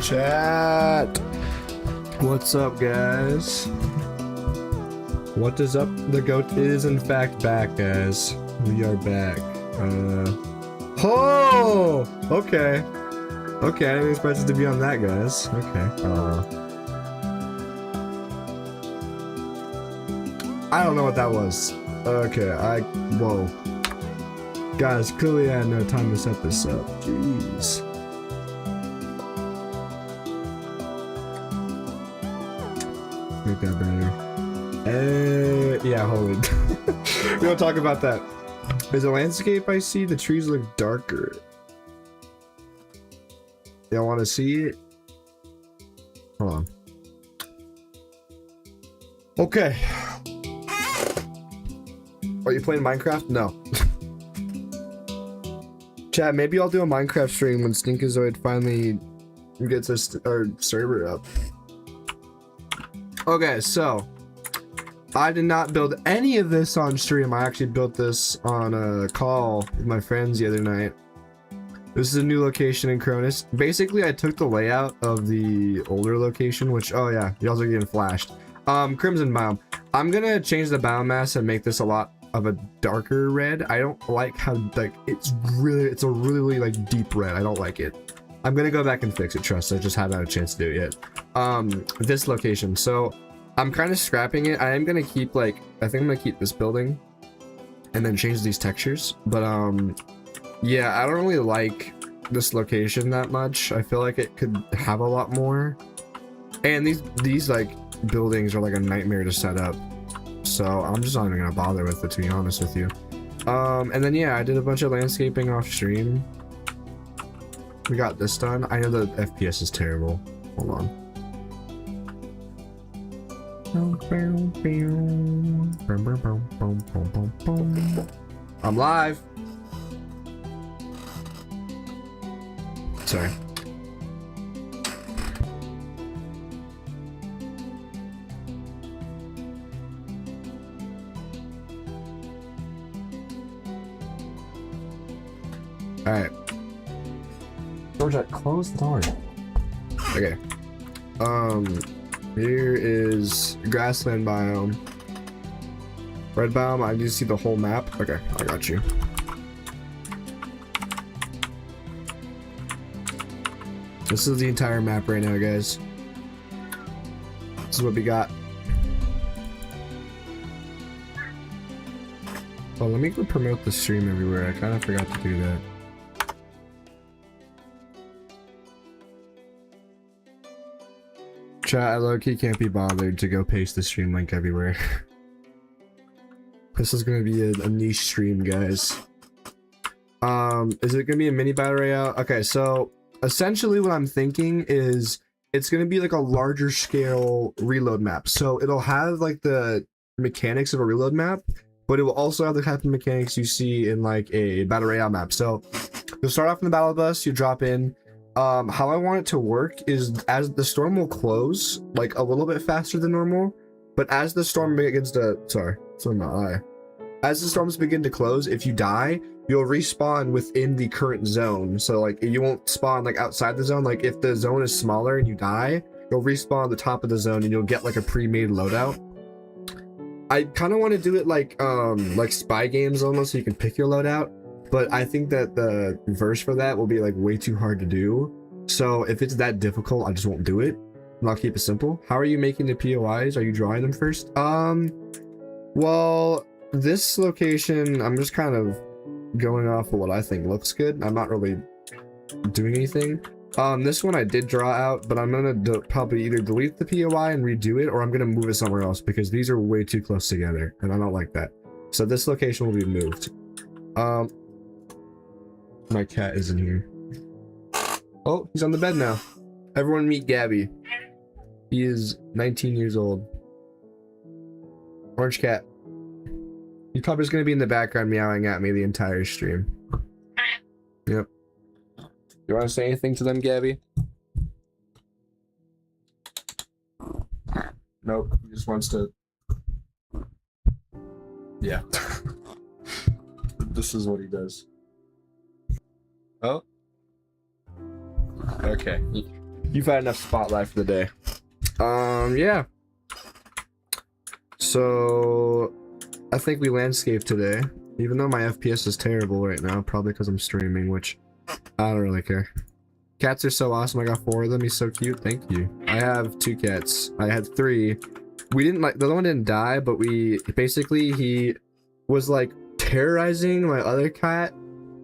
Chat. What's up, guys? What is up? The goat is in fact back, guys. We are back. Oh! Okay. Okay, I didn't expect it to be on that, guys. Okay. I don't know what that was. Okay, whoa. Guys, clearly I had no time to set this up. Jeez. Make that better. Yeah, hold it. We don't talk about that. There's a landscape I see. The trees look darker. Y'all want to see it? Hold on. Okay. Are you playing Minecraft? No. Chat, maybe I'll do a Minecraft stream when Stinkazoid finally gets our server up. Okay, so I did not build any of this on stream. I actually built this on a call with my friends the other night. This is a new location in Chronus. Basically, I took the layout of the older location, which, oh yeah, you also getting flashed. Crimson biome. I'm gonna change the biomass and make this a lot of a darker red. I don't like how, like, it's a really like deep red. I don't like it. I'm gonna go back and fix it, trust. I just haven't had a chance to do it yet. This location. So I'm kind of scrapping it. I am gonna keep, like, I think I'm gonna keep this building and then change these textures. But yeah, I don't really like this location that much. I feel like it could have a lot more. And these like buildings are like a nightmare to set up. So I'm just not even gonna bother with it, to be honest with you. And then yeah, I did a bunch of landscaping off stream. We got this done. I know the FPS is terrible. Hold on. I'm live. Sorry. All right. Georgia, close the door. Okay. Here is grassland biome. Red biome, I need to see the whole map. Okay, I got you. This is the entire map right now, guys. This is what we got. Oh, let me go promote the stream everywhere. I kind of forgot to do that. Chat, I low-key can't be bothered to go paste the stream link everywhere. This is gonna be a niche stream, guys. Is it gonna be a mini battle royale? Okay, so essentially what I'm thinking is it's gonna be like a larger scale reload map. So it'll have like the mechanics of a reload map, but it will also have the type of mechanics you see in like a battle royale map. So you'll start off in the battle bus, you drop in. How I want it to work is as the storm will close like a little bit faster than normal, but as the storm begins to, sorry, it's in my eye. As the storms begin to close, if you die, you'll respawn within the current zone. So like you won't spawn like outside the zone. Like if the zone is smaller and you die, you'll respawn at the top of the zone and you'll get like a pre-made loadout. I kind of want to do it like spy games almost, so you can pick your loadout. But I think that the verse for that will be like way too hard to do. So if it's that difficult, I just won't do it. And I'll keep it simple. How are you making the POIs? Are you drawing them first? Well, this location, I'm just kind of going off of what I think looks good. I'm not really doing anything. This one I did draw out, but I'm gonna probably either delete the POI and redo it, or I'm gonna move it somewhere else because these are way too close together, and I don't like that. So this location will be moved. My cat is in here. Oh, he's on the bed now. Everyone meet Gabby. He is 19 years old. Orange cat. He's probably just gonna be in the background meowing at me the entire stream. Yep. You want to say anything to them, Gabby? Nope. He just wants to. Yeah. This is what he does. Oh. Okay. You've had enough spotlight for the day. Yeah. So I think we landscaped today, even though my FPS is terrible right now, probably because I'm streaming, which I don't really care. Cats are so awesome. I got 4 of them. He's so cute. Thank you. I have 2 cats. I had 3. We didn't like, the other one didn't die, but we basically, he was like terrorizing my other cat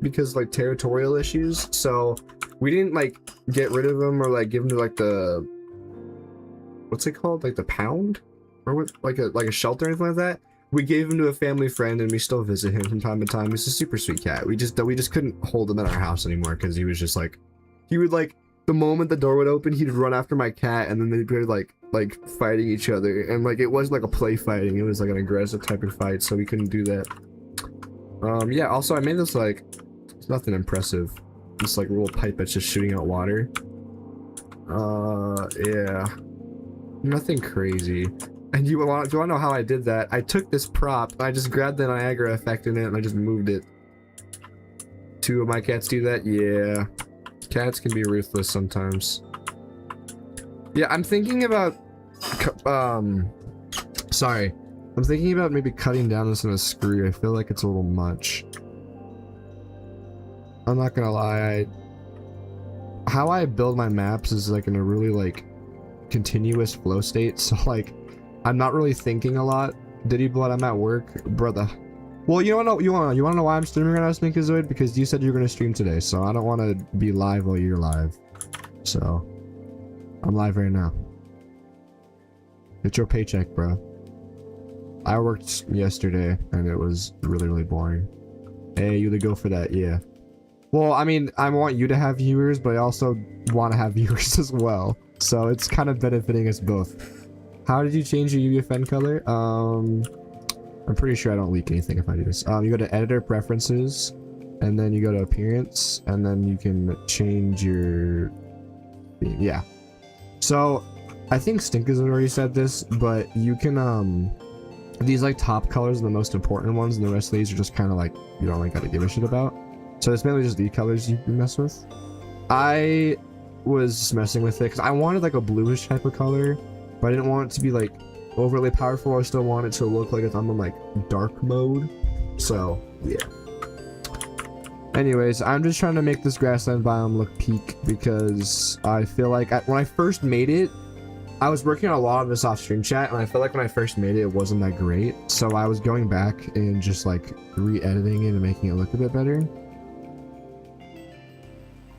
because like territorial issues. So we didn't like get rid of him or like give him to like the, what's it called? Like the pound? Or what, like a shelter or anything like that. We gave him to a family friend and we still visit him from time to time. He's a super sweet cat. We just couldn't hold him in our house anymore because he was just like, he would like, the moment the door would open, he'd run after my cat and then they'd be like fighting each other. And like, it wasn't like a play fighting. It was like an aggressive type of fight. So we couldn't do that. Yeah, also I made this like, it's nothing impressive. This like little pipe that's just shooting out water. Yeah. Nothing crazy. And do you want to know how I did that? I took this prop, I just grabbed the Niagara effect in it, and I just moved it. 2 of my cats do that? Yeah. Cats can be ruthless sometimes. Yeah, I'm thinking about... Sorry. I'm thinking about maybe cutting down this in a screw. I feel like it's a little much. I'm not gonna lie, how I build my maps is like in a really like continuous flow state, so like I'm not really thinking a lot. Diddy Blood, I'm at work, brother. Well, you wanna know why I'm streaming right now, Sminkazoid? Because you said you were gonna stream today, so I don't want to be live while you're live. So I'm live right now. It's your paycheck, bro. I worked yesterday and it was really boring. Hey, you to go for that, yeah. Well, I mean, I want you to have viewers, but I also want to have viewers as well. So it's kind of benefiting us both. How did you change your UEFN color? I'm pretty sure I don't leak anything if I do this. You go to editor preferences, and then you go to appearance, and then you can change your theme. Yeah. So I think Stink has already said this, but you can these like top colors are the most important ones, and the rest of these are just kind of like you don't like gotta give a shit about. So it's mainly just the colors you can mess with. I was just messing with it because I wanted like a bluish type of color, but I didn't want it to be like overly powerful. I still want it to look like I'm in like dark mode. So yeah. Anyways, I'm just trying to make this grassland biome look peak because I feel like when I first made it, I was working on a lot of this off stream chat, and I feel like when I first made it, it wasn't that great. So I was going back and just like re-editing it and making it look a bit better.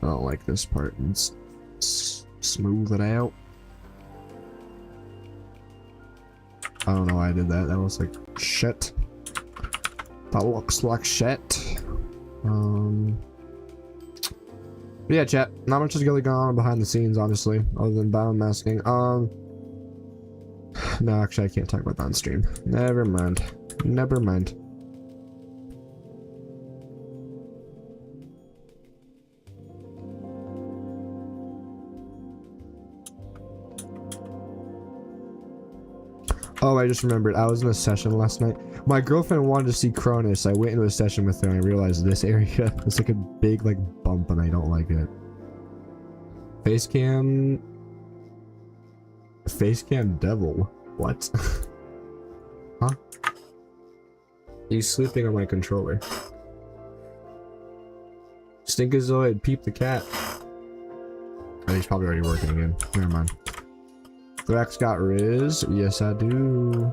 I don't like this part. Let's smooth it out. I don't know why I did that. That looks like shit. That looks like shit. But yeah, chat. Not much is really going on behind the scenes, honestly, other than biome masking. No, actually, I can't talk about that on stream. Never mind. Never mind. Oh, I just remembered. I was in a session last night. My girlfriend wanted to see Chronus. I went into a session with her and I realized this area is like a big like bump and I don't like it. Facecam devil. What? Huh? He's sleeping on my controller. Stinkazoid, peep the cat. Oh, he's probably already working again. Never mind. Thrax got Riz. Yes, I do.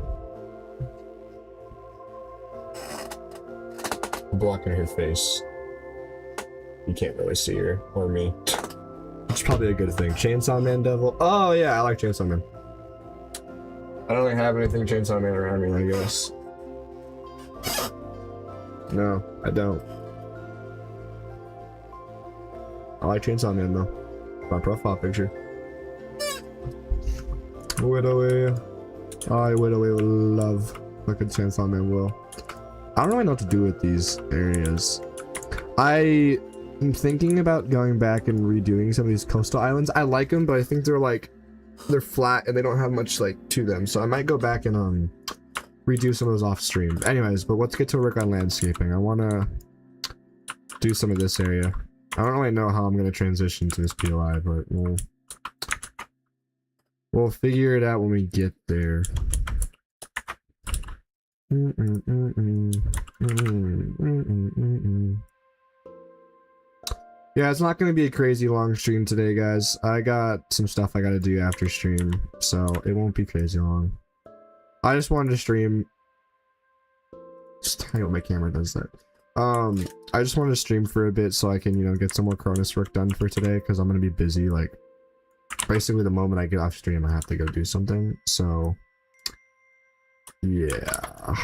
I'm blocking her face. You can't really see her or me. It's probably a good thing. Chainsaw Man Devil. Oh yeah, I like Chainsaw Man. I don't really have anything Chainsaw Man around me, I guess. No, I don't. I like Chainsaw Man though. My profile picture. Widoway. I Widoway will love. Look at Chainsaw Man will. I don't really know what to do with these areas. I am thinking about going back and redoing some of these coastal islands. I like them, but I think they're flat and they don't have much like to them. So I might go back and redo some of those off stream. Anyways, but let's get to work on landscaping. I want to do some of this area. I don't really know how I'm going to transition to this POI, but we'll We'll figure it out when we get there. Yeah, it's not gonna be a crazy long stream today, guys. I got some stuff I gotta do after stream, so it won't be crazy long. I just wanted to stream. Just tell me what my camera does that. I just wanted to stream for a bit so I can, you know, get some more Chronus work done for today, because I'm gonna be busy. Like, basically the moment I get off stream, I have to go do something. So, yeah,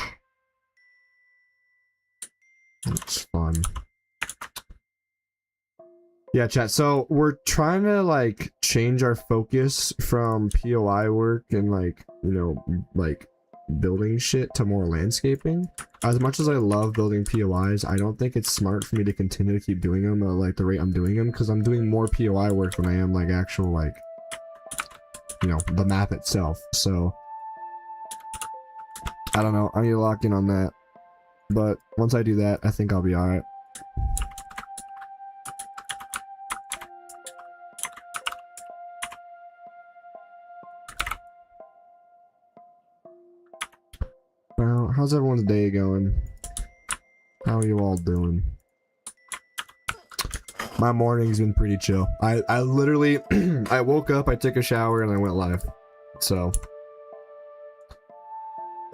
it's fun. Yeah, chat. So we're trying to like change our focus from POI work and like, you know, like building shit to more landscaping. As much as I love building POIs, I don't think it's smart for me to continue to keep doing them at like the rate I'm doing them, because I'm doing more POI work than I am like actual like, you know, the map itself. So I don't know. I need to lock in on that. But once I do that, I think I'll be alright. Well, how's everyone's day going? How are you all doing? My morning's been pretty chill. I literally, I woke up, I took a shower, and I went live. So,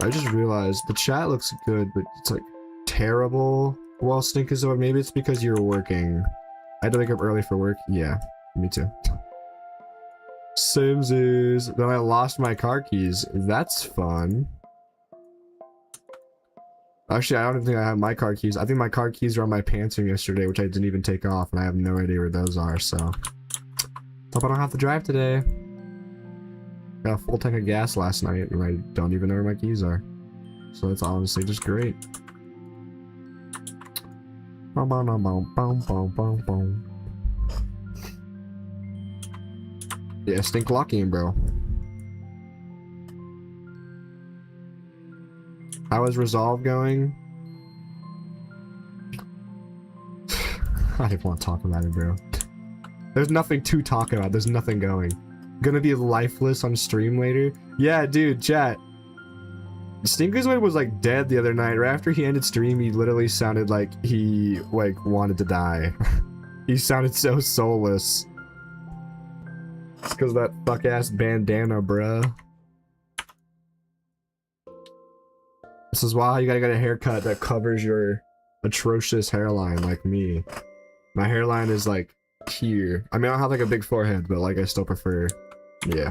I just realized the chat looks good, but it's like terrible. Well, Stinkazoid, maybe it's because you're working. I had to wake up early for work. Yeah, me too. Simsies. Then I lost my car keys. That's fun. Actually, I don't even think I have my car keys. I think my car keys were on my pants from yesterday, which I didn't even take off, and I have no idea where those are, so. Hope I don't have to drive today. Got a full tank of gas last night, and I don't even know where my keys are. So that's honestly just great. Yeah, stink locking, bro. How is Resolve going? I don't want to talk about it, bro. There's nothing to talk about. There's nothing going. Gonna be lifeless on stream later? Yeah, dude, chat. Stinkazoid was like dead the other night. Right after he ended stream, he literally sounded like he like wanted to die. He sounded so soulless. It's because that fuck ass bandana, bruh. This is why you gotta get a haircut that covers your atrocious hairline like me. My hairline is like here. I mean, I don't have like a big forehead, but like I still prefer, yeah.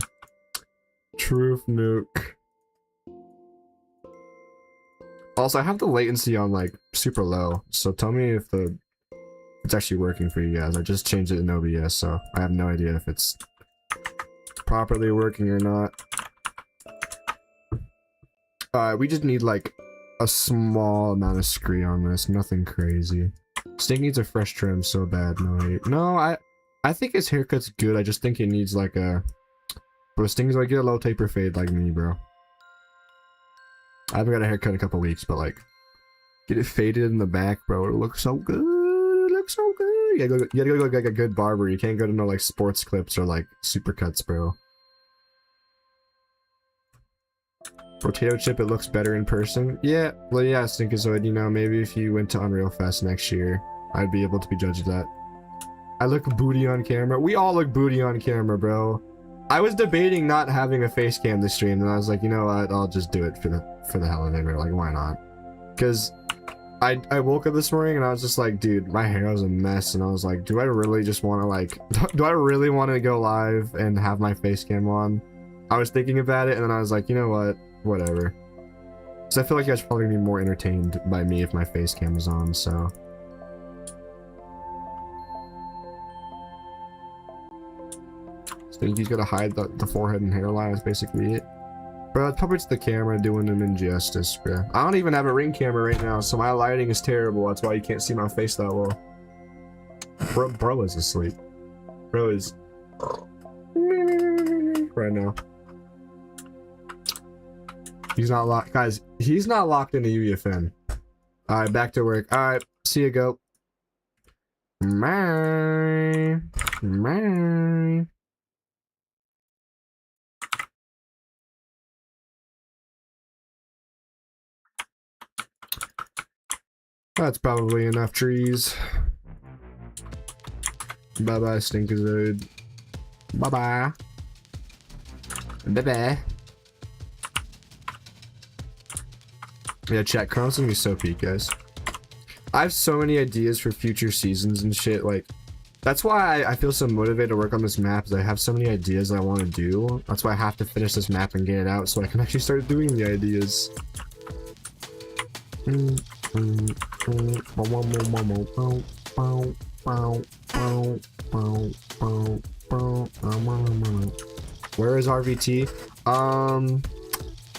Truth nuke. Also, I have the latency on like super low, so tell me if it's actually working for you guys. I just changed it in OBS, so I have no idea if it's properly working or not. We just need like a small amount of scree on this, nothing crazy. Stink needs a fresh trim so bad. No, I think his haircut's good. I just think it needs like a. Bro, Sting's like get a low taper fade like me, bro. I haven't got a haircut in a couple weeks, but like, get it faded in the back, bro. It looks so good. It looks so good. You gotta go like a good barber. You can't go to no like sports clips or like supercuts, bro. Potato chip, it looks better in person. Yeah, well, yeah, Stinkazoid, you know, maybe if you went to Unreal Fest next year, I'd be able to be judged that. I look booty on camera. We all look booty on camera, bro. I was debating not having a face cam this stream, and I was like, you know what, I'll just do it for the hell of it, bro. Like, why not? Because I woke up this morning and I was just like, dude, my hair was a mess, and I was like, do I really just want to like, do I really want to go live and have my face cam on? I was thinking about it, and then I was like, you know what? Whatever. So I feel like you guys are probably gonna be more entertained by me if my face cam is on, so. I think he's gonna hide the forehead and hairline, is basically it. Bro, it's probably just the camera doing an injustice, bro. I don't even have a ring camera right now, so my lighting is terrible. That's why you can't see my face that well. Bro is asleep. Bro is right now. He's not locked, guys. He's not locked into UEFN. All right, back to work. All right, see you go. Bye. That's probably enough trees. Bye bye, Stinkazode. Bye bye. Bye bye. Yeah, chat. Chronus is gonna be so peak, guys. I have so many ideas for future seasons and shit. Like, that's why I feel so motivated to work on this map. Is I have so many ideas that I want to do. That's why I have to finish this map and get it out so I can actually start doing the ideas. Where is RVT?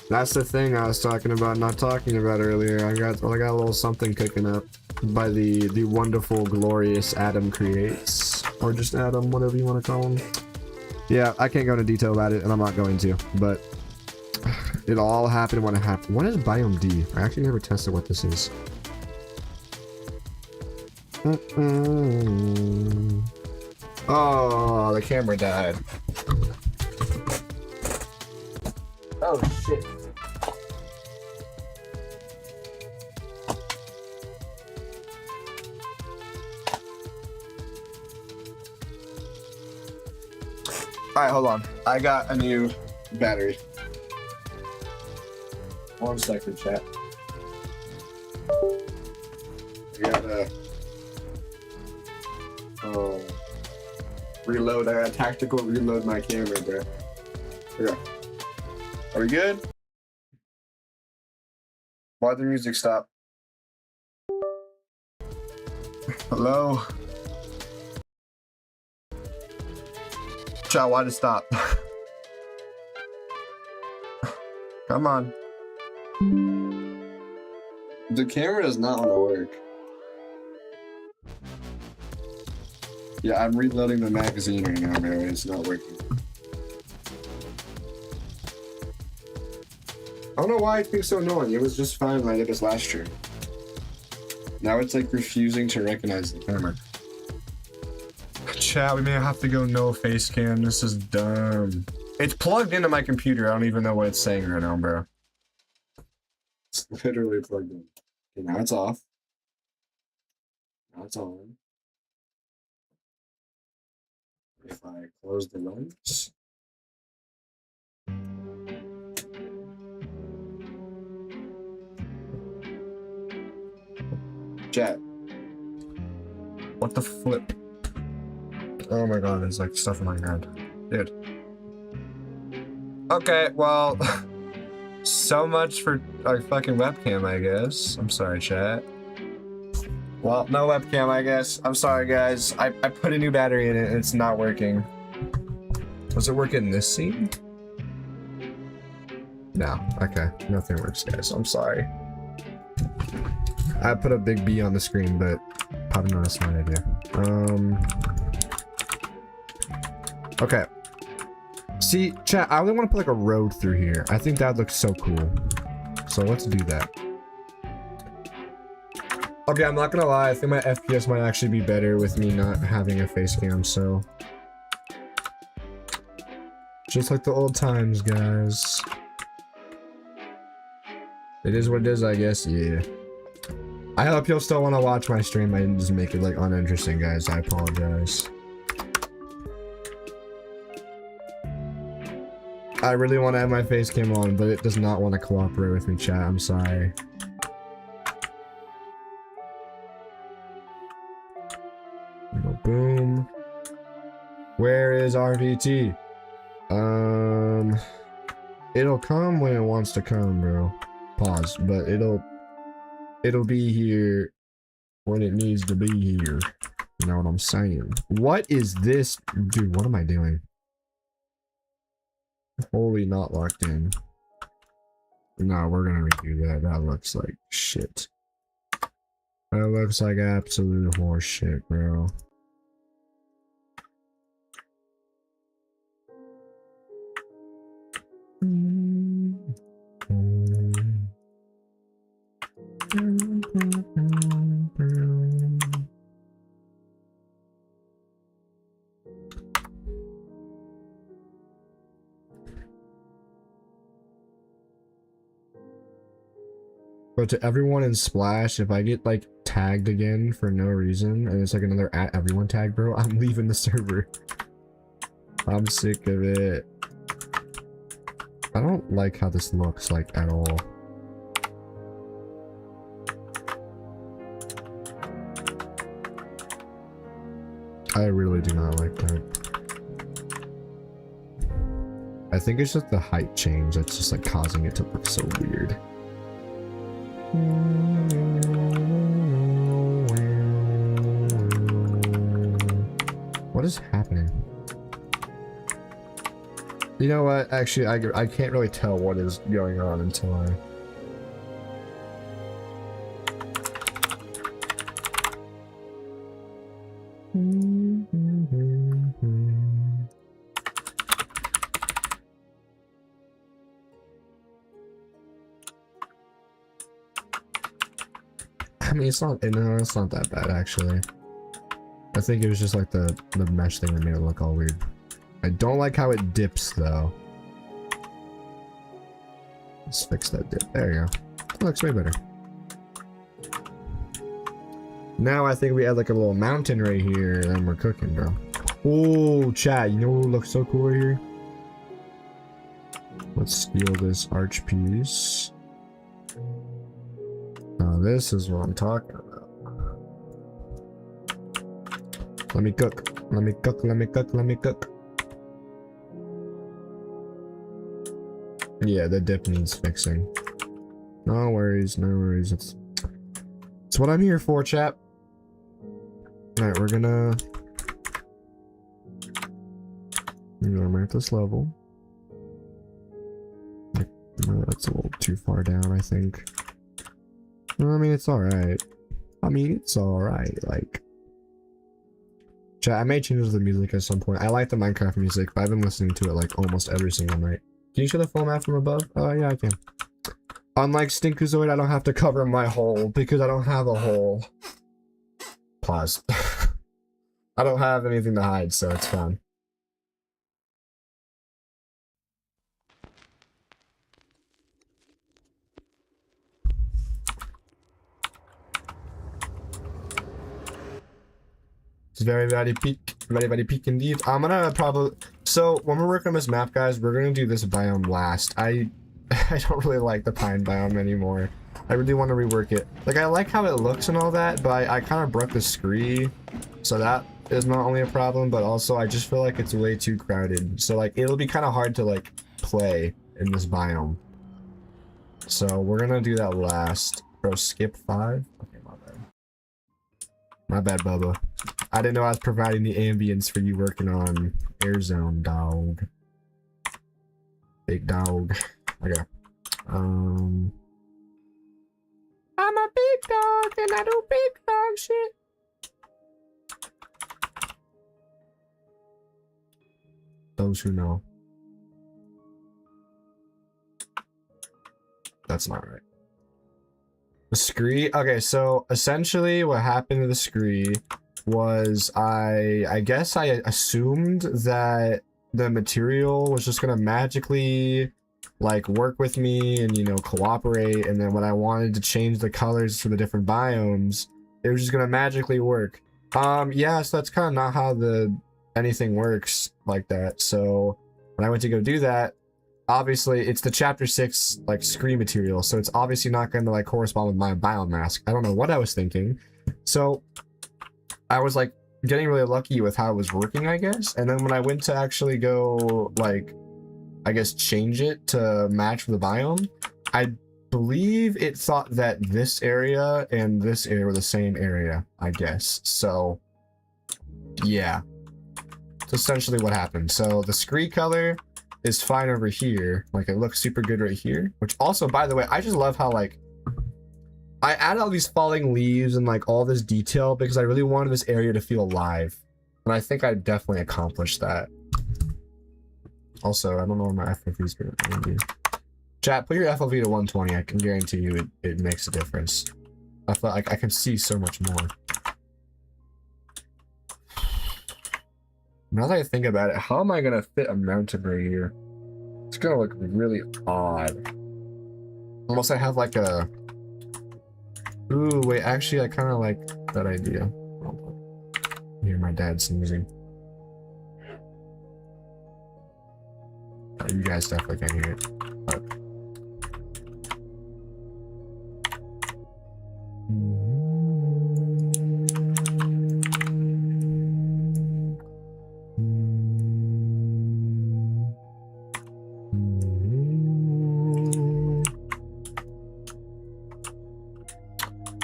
That's the thing I was talking about, not talking about earlier. I got a little something cooking up by the wonderful, glorious Adam Creates, or just Adam, whatever you want to call him. Yeah, I can't go into detail about it, and I'm not going to, but it all happened when it happened. What is Biome D? I actually never tested what this is. Oh, the camera died. Oh shit. Alright, hold on. I got a new battery. 1 second, chat. I gotta reload. I gotta tactical reload my camera, bro. Okay. Are we good? Why'd the music stop? Hello? Chat, why'd it stop? Come on. The camera does not want to work. Yeah, I'm reloading the magazine right now, man. It's not working. I don't know why it feels so annoying. It was just fine when I did this last year. Now it's like refusing to recognize the camera. Chat, we may have to go no face cam. This is dumb. It's plugged into my computer. I don't even know what it's saying right now, bro. It's literally plugged in. Okay, now it's off. Now it's on. If I close the lens. Chat. What the flip? Oh my god, there's like stuff in my hand. Dude. Okay, well, so much for our fucking webcam, I guess. I'm sorry, chat. Well, no webcam, I guess. I'm sorry, guys. I put a new battery in it and it's not working. Does it work in this scene? No. Okay. Nothing works, guys. I'm sorry. I put a big B on the screen, but probably not a smart idea. Okay. See, chat, I only want to put like a road through here. I think that looks so cool. So let's do that. Okay, I'm not gonna lie, I think my FPS might actually be better with me not having a face cam, so. Just like the old times, guys. It is what it is, I guess, yeah. I hope you'll still want to watch my stream. I didn't just make it like uninteresting, guys. I apologize. I really want to have my face cam on, but it does not want to cooperate with me, chat. I'm sorry. Boom. Where is RVT? It'll come when it wants to come, bro. Pause, but it'll be here when it needs to be here. You know what I'm saying? What is this? Dude, what am I doing? Holy, not locked in. No, we're gonna redo that. That looks like shit. That looks like absolute horse shit, bro. But to everyone in Splash, if I get like tagged again for no reason, and it's like another @everyone tag, bro, I'm leaving the server. I'm sick of it. I don't like how this looks, like, at all. I really do not like that. I think it's just the height change that's just like causing it to look so weird. What is happening? You know what? Actually, I can't really tell what is going on until I... I mean, it's not, no, it's not that bad, actually. I think it was just like the mesh thing that made it look all weird. I don't like how it dips, though. Let's fix that dip. There you go. It looks way better. Now I think we add like a little mountain right here, and we're cooking, bro. Oh, chat, you know what looks so cool right here? Let's steal this arch piece. Now this is what I'm talking about. Let me cook. Let me cook. Let me cook. Let me cook. Yeah, the dip needs fixing. No worries, no worries. It's what I'm here for, chap. Alright, we're gonna mark this level. No, that's a little too far down, I think. No, I mean, it's alright. I mean, it's alright, like... Chat, I may change the music at some point. I like the Minecraft music, but I've been listening to it like almost every single night. Can you show the full map from above? Oh, yeah, I can. Unlike Stinkuzoid, I don't have to cover my hole because I don't have a hole. Pause. I don't have anything to hide, so it's fine. It's very, very peak. Very, very peak indeed. I'm gonna probably... So, when we're working on this map, guys, we're gonna do this biome last. I don't really like the pine biome anymore. I really want to rework it. Like, I like how it looks and all that, but I kind of broke the scree. So that is not only a problem, but also I just feel like it's way too crowded. So, like, it'll be kind of hard to, like, play in this biome. So, we're gonna do that last. Bro, skip 5? Okay, my bad. My bad, Bubba. I didn't know I was providing the ambience for you working on Airzone, dog. Big dog. Okay. I'm a big dog and I do big dog shit. Those who know. That's not right. The scree? Okay, so essentially what happened to the scree was I guess I assumed that the material was just gonna magically like work with me and, you know, cooperate, and then when I wanted to change the colors for the different biomes, it was just gonna magically work. Yeah, so that's kind of not how anything works like that. So when I went to go do that, obviously it's the chapter 6 like screen material, so it's obviously not going to like correspond with my biome mask. I don't know what I was thinking. So I was like getting really lucky with how it was working, I guess. And then when I went to actually go like, I guess, change it to match the biome, I believe it thought that this area and this area were the same area, I guess. So yeah, that's essentially what happened. So the scree color is fine over here, like it looks super good right here, which also, by the way, I just love how like I added all these falling leaves and like all this detail because I really wanted this area to feel alive, and I think I definitely accomplished that. Also, I don't know where my FOV is going to be. Chat, put your FOV to 120. I can guarantee you it makes a difference. I feel like I can see so much more. Now that I think about it, how am I gonna fit a mountain right here? It's gonna look really odd. Unless I have like a... Ooh, wait, actually, I kind of like that idea. I hear my dad sneezing. You guys definitely can't hear it. But...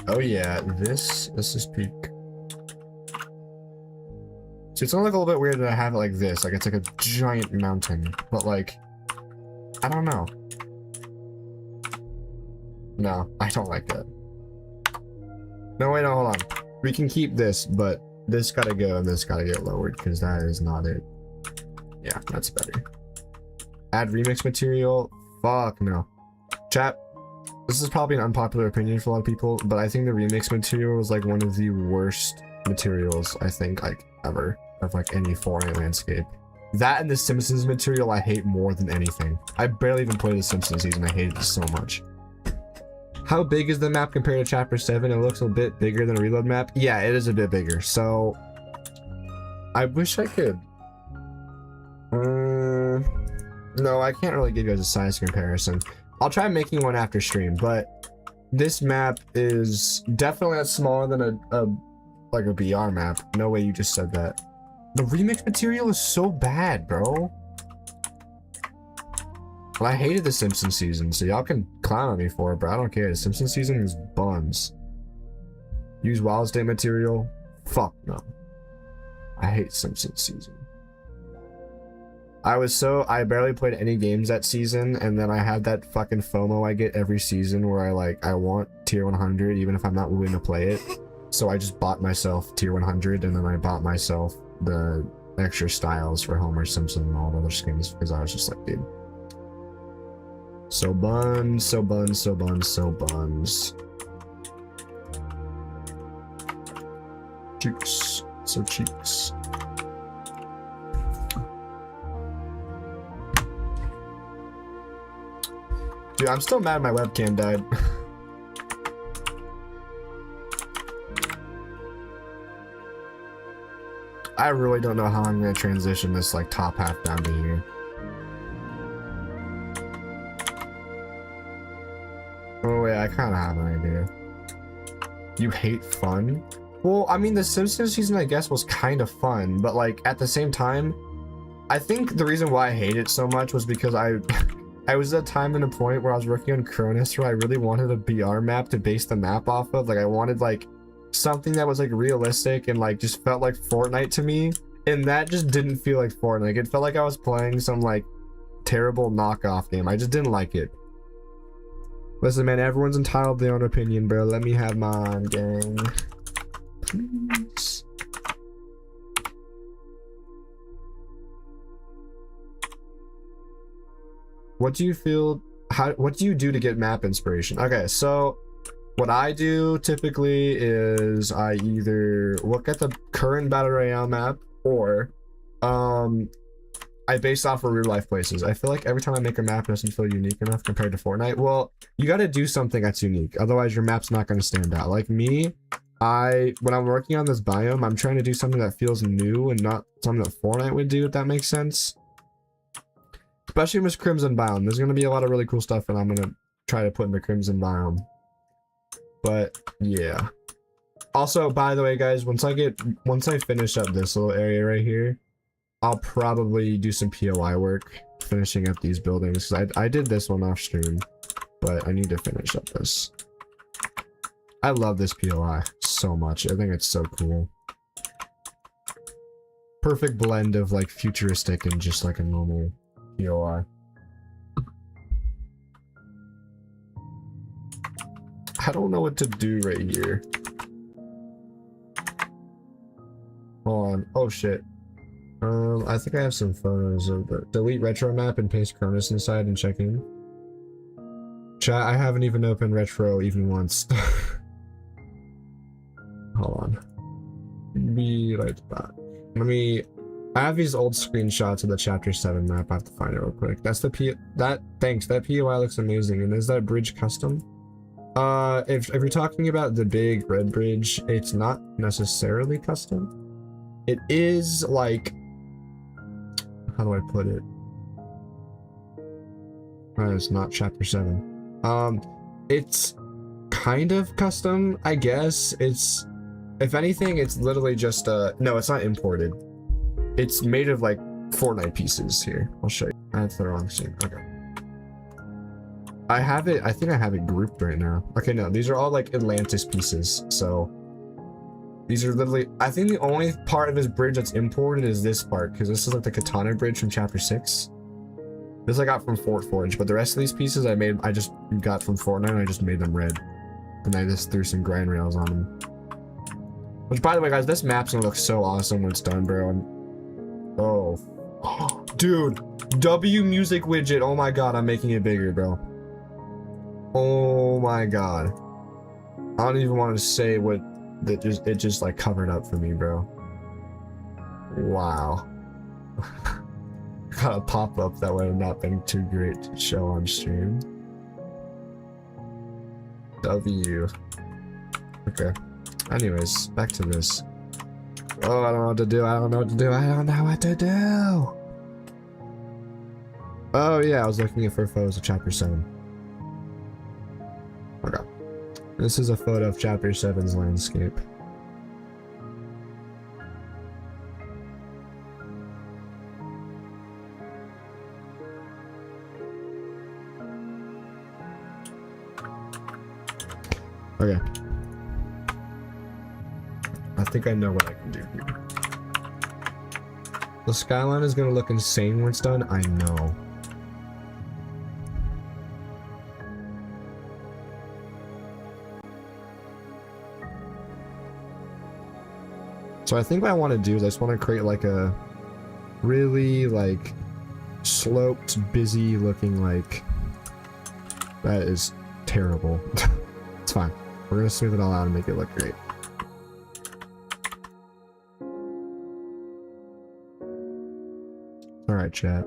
Oh yeah, this is peak. So it's only like a little bit weird that I have it like this, like it's like a giant mountain, but like, I don't know. No, I don't like that. No, wait, no, hold on. We can keep this, but this gotta go and this gotta get lowered because that is not it. Yeah, that's better. Add remix material? Fuck no. Chat, this is probably an unpopular opinion for a lot of people, but I think the remix material was like one of the worst materials, I think, like, ever. Of like any Fortnite landscape. That and the Simpsons material I hate more than anything. I barely even played the Simpsons season. I hated it so much. How big is the map compared to Chapter 7? It looks a bit bigger than a reload map. Yeah, it is a bit bigger. So I wish I could. No, I can't really give you guys a size comparison. I'll try making one after stream, but this map is definitely not smaller than like a BR map. No way you just said that. The remix material is so bad, bro. Well, I hated the Simpsons season, so y'all can clown on me for it, but I don't care. The Simpsons season is buns. Use Wild State material? Fuck no. I hate Simpsons season. I barely played any games that season, and then I had that fucking FOMO I get every season where I want tier 100 even if I'm not willing to play it. So I just bought myself tier 100, and then I bought myself the extra styles for Homer Simpson and all the other skins because I was just like, dude. So buns, so buns, so buns, so buns. Cheeks, so cheeks. Dude, I'm still mad my webcam died. I really don't know how I'm gonna transition this like top half down to here. Oh wait, I kind of have an idea. You hate fun? Well, I mean, the Simpsons season I guess was kind of fun, but like at the same time, I think the reason why I hate it so much was because I was at a time and a point where I was working on Chronus where I really wanted a BR map to base the map off of. Like I wanted like something that was like realistic and like just felt like Fortnite to me, and that just didn't feel like Fortnite. It felt like I was playing some like terrible knockoff game. I just didn't like it. Listen, man, everyone's entitled to their own opinion, bro. Let me have mine, gang. Please. What do you feel? What do you do to get map inspiration? Okay, so what I do typically is I either look at the current Battle Royale map or I base off of real life places. I feel like every time I make a map, it doesn't feel unique enough compared to Fortnite. Well, you got to do something that's unique. Otherwise, your map's not going to stand out. Like me, when I'm working on this biome, I'm trying to do something that feels new and not something that Fortnite would do, if that makes sense. Especially with Crimson Biome. There's going to be a lot of really cool stuff that I'm going to try to put in the Crimson Biome. But yeah. Also, by the way, guys, once I finish up this little area right here, I'll probably do some POI work finishing up these buildings. I did this one off stream, but I need to finish up this. I love this POI so much. I think it's so cool. Perfect blend of like futuristic and just like a normal POI. I don't know what to do right here. Hold on. Oh shit. I think I have some photos of the delete retro map and paste Chronus inside and check in. Chat, I haven't even opened retro even once. Hold on. Be right back. I have these old screenshots of the chapter 7 map. I have to find it real quick. That's the thanks, that POI looks amazing. And is that bridge custom? If you're talking about the big red bridge, it's not necessarily custom. It is like, how do I put it? It's not chapter 7. It's kind of custom, I guess. It's, if anything, it's literally just no, it's not imported. It's made of like Fortnite pieces. Here, I'll show you. That's the wrong scene. Okay. I have it, I think I have it grouped right now. Okay, no, these are all like Atlantis pieces, so these are literally, I think the only part of this bridge that's imported is this part, because this is like the katana bridge from chapter 6. This I got from Fort Forge, but the rest of these pieces I just got from Fortnite and I just made them red. And I just threw some grind rails on them. Which, by the way, guys, this map's gonna look so awesome when it's done, bro. Oh, dude, W music widget. Oh my god, I'm making it bigger, bro. Oh my god. I don't even want to say what that it just like covered up for me, bro. Wow. Got a pop-up that would have not been too great to show on stream. W. Okay. Anyways, back to this. Oh, I don't know what to do. I don't know what to do. I don't know what to do. Oh yeah, I was looking for photos of chapter 7. Okay. This is a photo of chapter 7's landscape. Okay. I think I know what I can do here. The skyline is gonna look insane when it's done, I know. So I think what I want to do is I just want to create like a really like sloped, busy looking like, that is terrible. It's fine. We're gonna smooth it all out and make it look great. Alright, chat.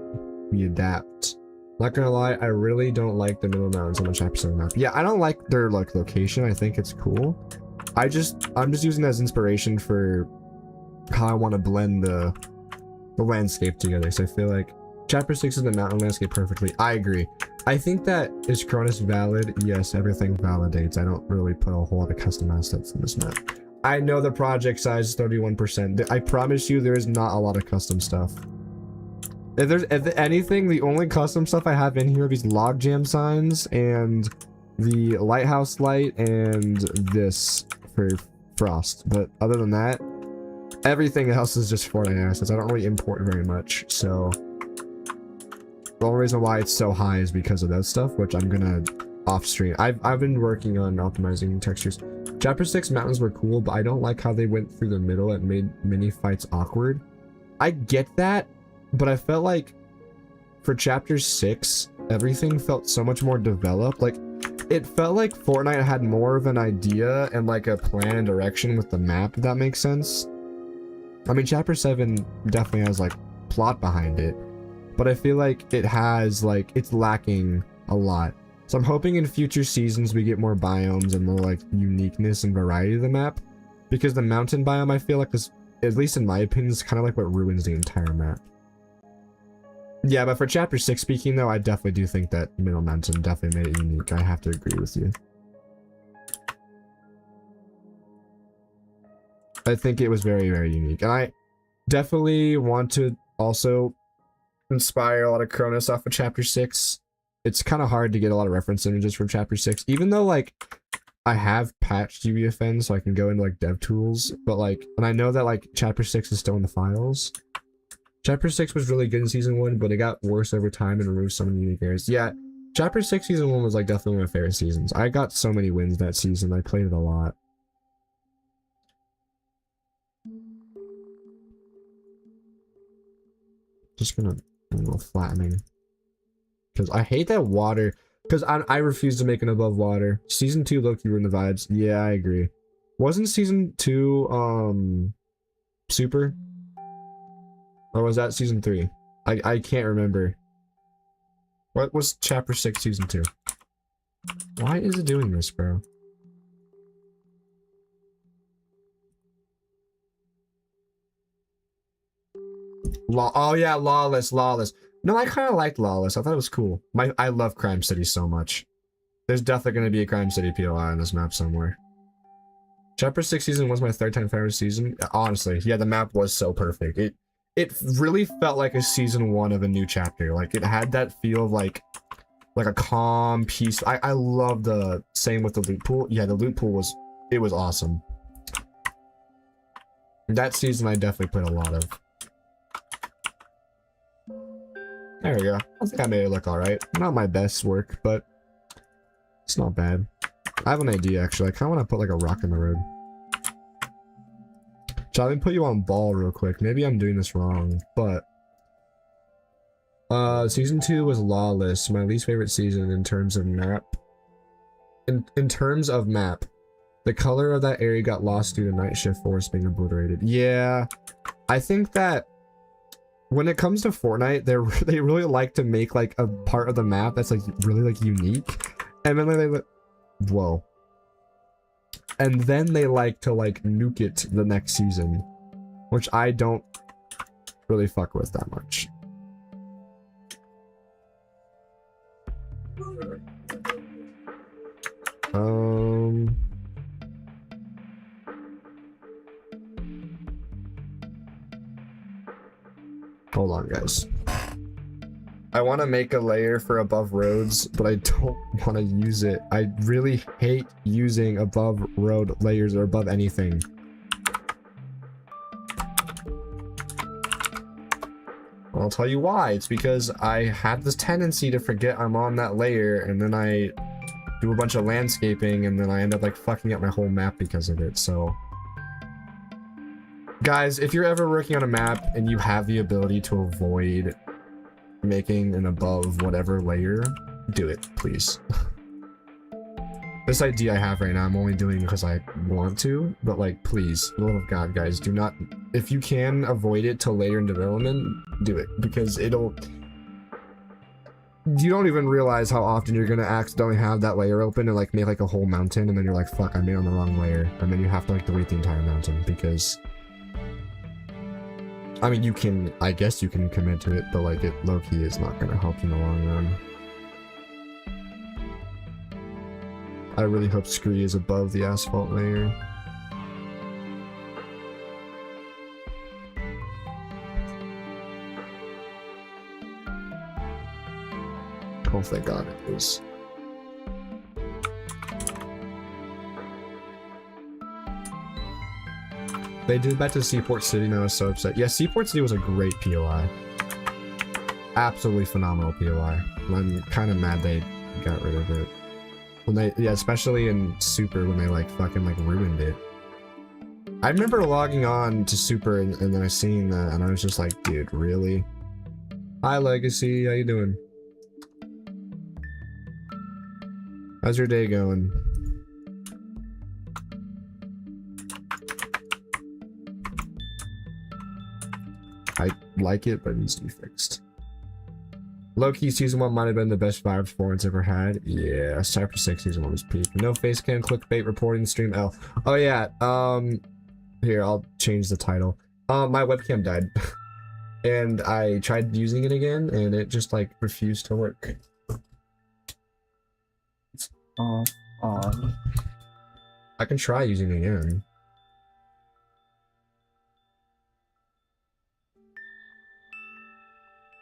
We adapt. Not gonna lie, I really don't like the middle mountains on the chapter 7 map. Yeah, I don't like their like location. I think it's cool. I'm just using that as inspiration for how I want to blend the landscape together. So I feel like chapter 6 is the mountain landscape perfectly. I agree. I think that is Chronus valid? Yes, everything validates. I don't really put a whole lot of custom assets in this map. I know the project size is 31%. I promise you there is not a lot of custom stuff. If anything, the only custom stuff I have in here are these logjam signs and the lighthouse light and this for frost. But other than that, everything else is just Fortnite assets. I don't really import very much, so the only reason why it's so high is because of that stuff, which I'm gonna off stream. I've been working on optimizing textures. Chapter 6 mountains were cool, but I don't like how they went through the middle. It made mini fights awkward. I get that, but I felt like for chapter 6, everything felt so much more developed. Like, it felt like Fortnite had more of an idea and like a plan and direction with the map, if that makes sense. I mean, chapter 7 definitely has like plot behind it, but I feel like it has like, it's lacking a lot. So I'm hoping in future seasons we get more biomes and more like uniqueness and variety of the map, because the mountain biome, I feel like, is, at least in my opinion, is kind of like what ruins the entire map. Yeah, but for chapter 6 speaking though, I definitely do think that middle mountain definitely made it unique. I have to agree with you. I think it was very, very unique. And I definitely want to also inspire a lot of Chronus off of chapter 6. It's kind of hard to get a lot of reference images from chapter 6, even though like I have patched UEFN so I can go into like dev tools, but like, and I know that like chapter 6 is still in the files. Chapter 6 was really good in season 1, but it got worse over time and removed so many unique areas. Yeah, chapter 6 season 1 was like definitely one of my favorite seasons. I got so many wins that season. I played it a lot. Just gonna do a little flattening, because I hate that water, because I refuse to make an above water. Season 2 low-key ruined the vibes. Yeah, I agree. Wasn't season 2 super? Or was that season 3? I can't remember. What was chapter 6 season 2? Why is it doing this, bro? Oh yeah, Lawless. No, I kind of liked Lawless. I thought it was cool. I love Crime City so much. There's definitely going to be a Crime City POI on this map somewhere. Chapter 6 season was my third time favorite season. Honestly, yeah, the map was so perfect. It really felt like a season 1 of a new chapter. Like, it had that feel of like a calm, peace. I love the same with the loot pool. Yeah, the loot pool was awesome. That season I definitely played a lot of. There we go. I think I made it look alright. Not my best work, but it's not bad. I have an idea, actually. I kind of want to put like a rock in the road. So let me put you on ball real quick. Maybe I'm doing this wrong, but season 2 was Lawless, my least favorite season in terms of map. In terms of map, the color of that area got lost due to night shift forest being obliterated. Yeah, I think that when it comes to Fortnite, they really like to make like a part of the map that's like really like unique, and then they whoa, and then they like to like nuke it the next season, which I don't really fuck with that much. Hold on, guys. I want to make a layer for above roads, but I don't want to use it. I really hate using above road layers or above anything. I'll tell you why. It's because I had this tendency to forget I'm on that layer, and then I do a bunch of landscaping, and then I end up like fucking up my whole map because of it, so... Guys, if you're ever working on a map and you have the ability to avoid making an above whatever layer, do it, please. This idea I have right now, I'm only doing because I want to, but like, please, for the love of God, guys, do not, if you can avoid it till later in development, do it, because it'll, you don't even realize how often you're gonna accidentally have that layer open and like make like a whole mountain, and then you're like, fuck, I made it on the wrong layer, and then you have to like delete the entire mountain, because I mean, you can, I guess you can commit to it, but like, it low-key is not gonna help you in the long run. I really hope Scree is above the asphalt layer. Oh, thank God it is. They did back to Seaport City, and I was so upset. Yeah, Seaport City was a great POI. Absolutely phenomenal POI. I'm kind of mad they got rid of it. When they, yeah, especially in Super when they like fucking like ruined it. I remember logging on to Super and then I seen that and I was just like, dude, really? Hi Legacy, how you doing? How's your day going? I like it, but it needs to be fixed. Low-key season 1 might have been the best vibes Florence ever had. Yeah, chapter 6 season 1 was peak. No face cam clickbait reporting stream L. Oh yeah, here, I'll change the title. My webcam died. And I tried using it again, and it just like refused to work. It's off on. I can try using it again.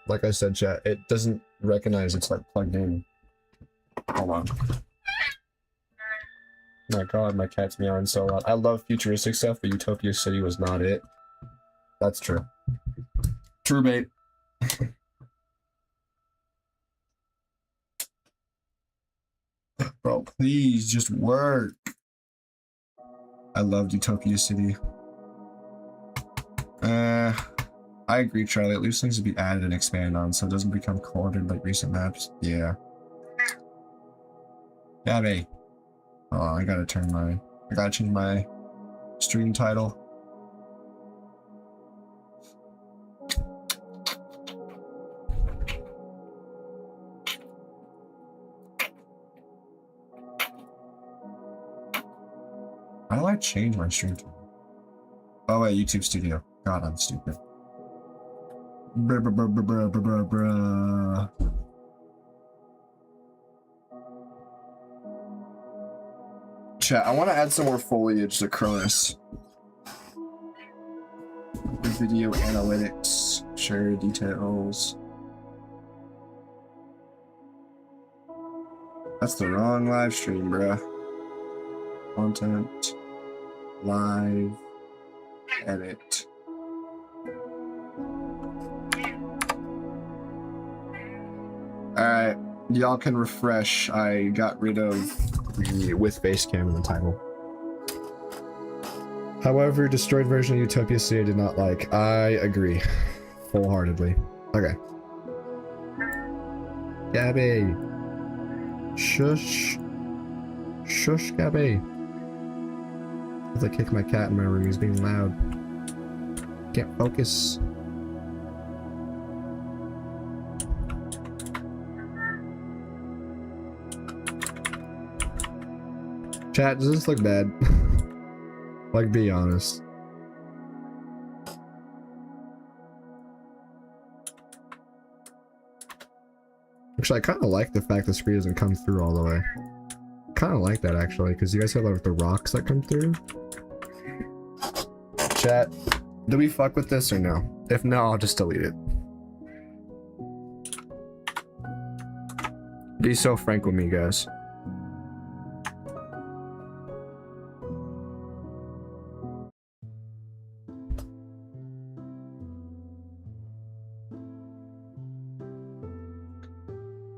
Like I said, chat, it doesn't recognize it's like plugged in. Hold on. My God, my cat's meowing so loud. I love futuristic stuff, but Utopia City was not it. That's true. True, mate. Bro, please just work. I loved Utopia City. I agree, Charlie. At least things to be added and expanded on so it doesn't become cluttered like recent maps. Yeah. Gabby. Oh, I gotta change my stream title. do I change my stream to? Oh wait, YouTube Studio. God, I'm stupid. Bruh, bruh, bruh, bruh, bruh, bruh, bruh. Chat, I want to add some more foliage to Chronus. Video analytics, share details. That's the wrong live stream, bruh. Content, live, edit. Alright, y'all can refresh. I got rid of the with base cam in the title. However, destroyed version of Utopia City I did not like. I agree. Full-heartedly. Okay. Gabby. Shush. Shush, Gabby. As I kick my cat in my room, he's being loud. Can't focus. Chat, does this look bad? Like, be honest. Actually, I kind of like the fact the screen doesn't come through all the way. Kind of like that, actually, because you guys have like the rocks that come through. Chat, do we fuck with this or no? If no, I'll just delete it. Be so frank with me, guys.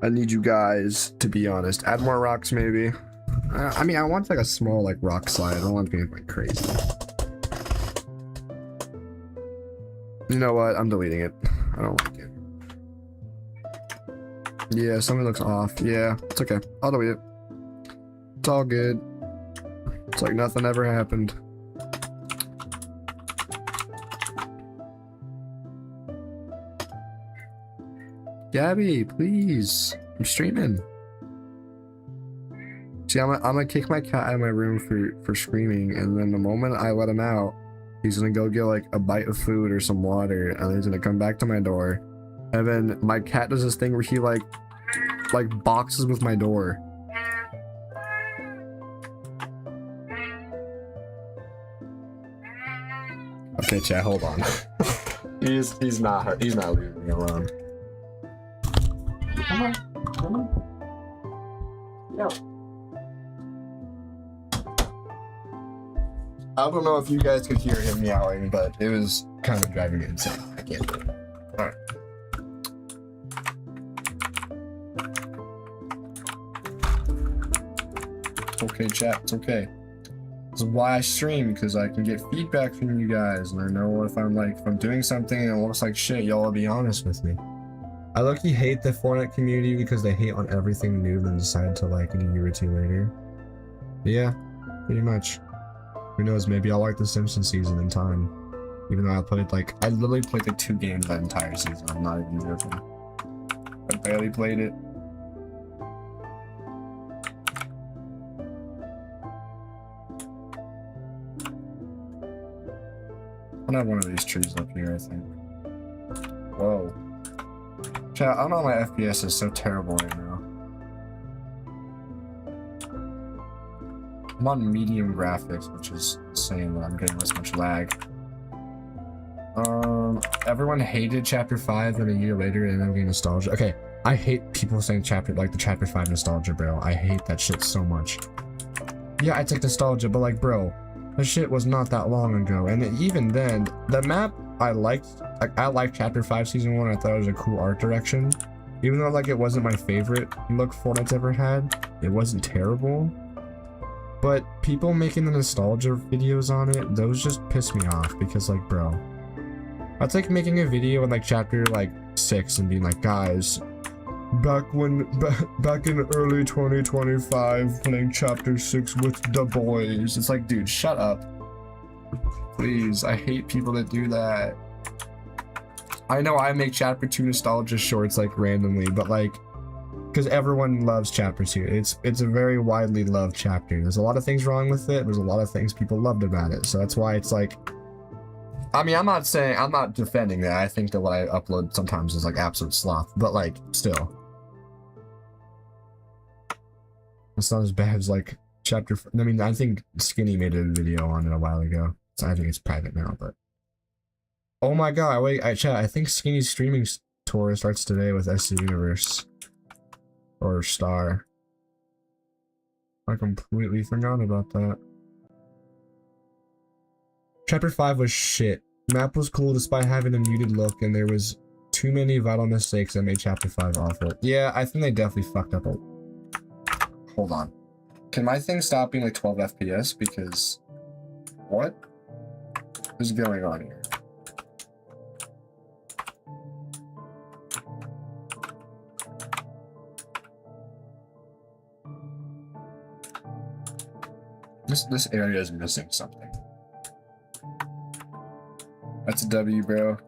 I need you guys to be honest. Add more rocks, maybe. I mean, I want like a small like rock slide. I don't want to be like crazy. You know what? I'm deleting it. I don't like it. Yeah, something looks off. Yeah, it's okay. I'll delete it. It's all good. It's like nothing ever happened. Gabby, please. I'm streaming. See, I'm gonna kick my cat out of my room for screaming, and then the moment I let him out, he's gonna go get like a bite of food or some water, and he's gonna come back to my door. And then my cat does this thing where he like boxes with my door. Okay, chat, hold on. he's not leaving me alone. Come on, come on. No. I don't know if you guys could hear him meowing, but it was kind of driving me insane. I can't do it. Alright. It's okay, chat. It's okay. This is why I stream, because I can get feedback from you guys, and I know if I'm doing something and it looks like shit, y'all will be honest with me. I low-key hate the Fortnite community because they hate on everything new and decide to like it a year or two later. Yeah, pretty much. Who knows, maybe I'll like the Simpsons season in time. Even though I literally played like 2 games that entire season. I'm not even joking. I barely played it. I'll have one of these trees up here, I think. Whoa. Chat, I don't know, my FPS is so terrible right now. I'm on medium graphics, which is insane that I'm getting this much lag. Everyone hated Chapter 5, and a year later, and I'm getting nostalgia. Okay, I hate people saying the Chapter 5 nostalgia, bro. I hate that shit so much. Yeah, I take nostalgia, but like, bro, the shit was not that long ago, and even then, the map I liked. Like, I liked Chapter 5 Season 1. I thought it was a cool art direction. Even though like it wasn't my favorite look Fortnite's ever had, it wasn't terrible. But people making the nostalgia videos on it, those just piss me off because like, bro, that's like making a video in like Chapter like 6 and being like, guys, back in early 2025 playing Chapter 6 with the boys. It's like, dude, shut up. Please, I hate people that do that. I know I make Chapter 2 nostalgia shorts like randomly, but like, because everyone loves chapter 2. It's a very widely loved chapter. There's a lot of things wrong with it. There's a lot of things people loved about it. So that's why it's like, I mean, I'm not defending that. I think that what I upload sometimes is like absolute sloth, but like still, it's not as bad as like chapter. I mean, I think Skinny made a video on it a while ago. So I think it's private now, but oh my god, wait, chat, I think Skinny's streaming tour starts today with SC Universe. Or Star. I completely forgot about that. Chapter 5 was shit. Map was cool despite having a muted look, and there was too many vital mistakes that made Chapter 5 awful. Yeah, I think they definitely fucked up a... Hold on. Can my thing stop being like 12 FPS? Because... what is going on here? This area is missing something. That's a W, bro.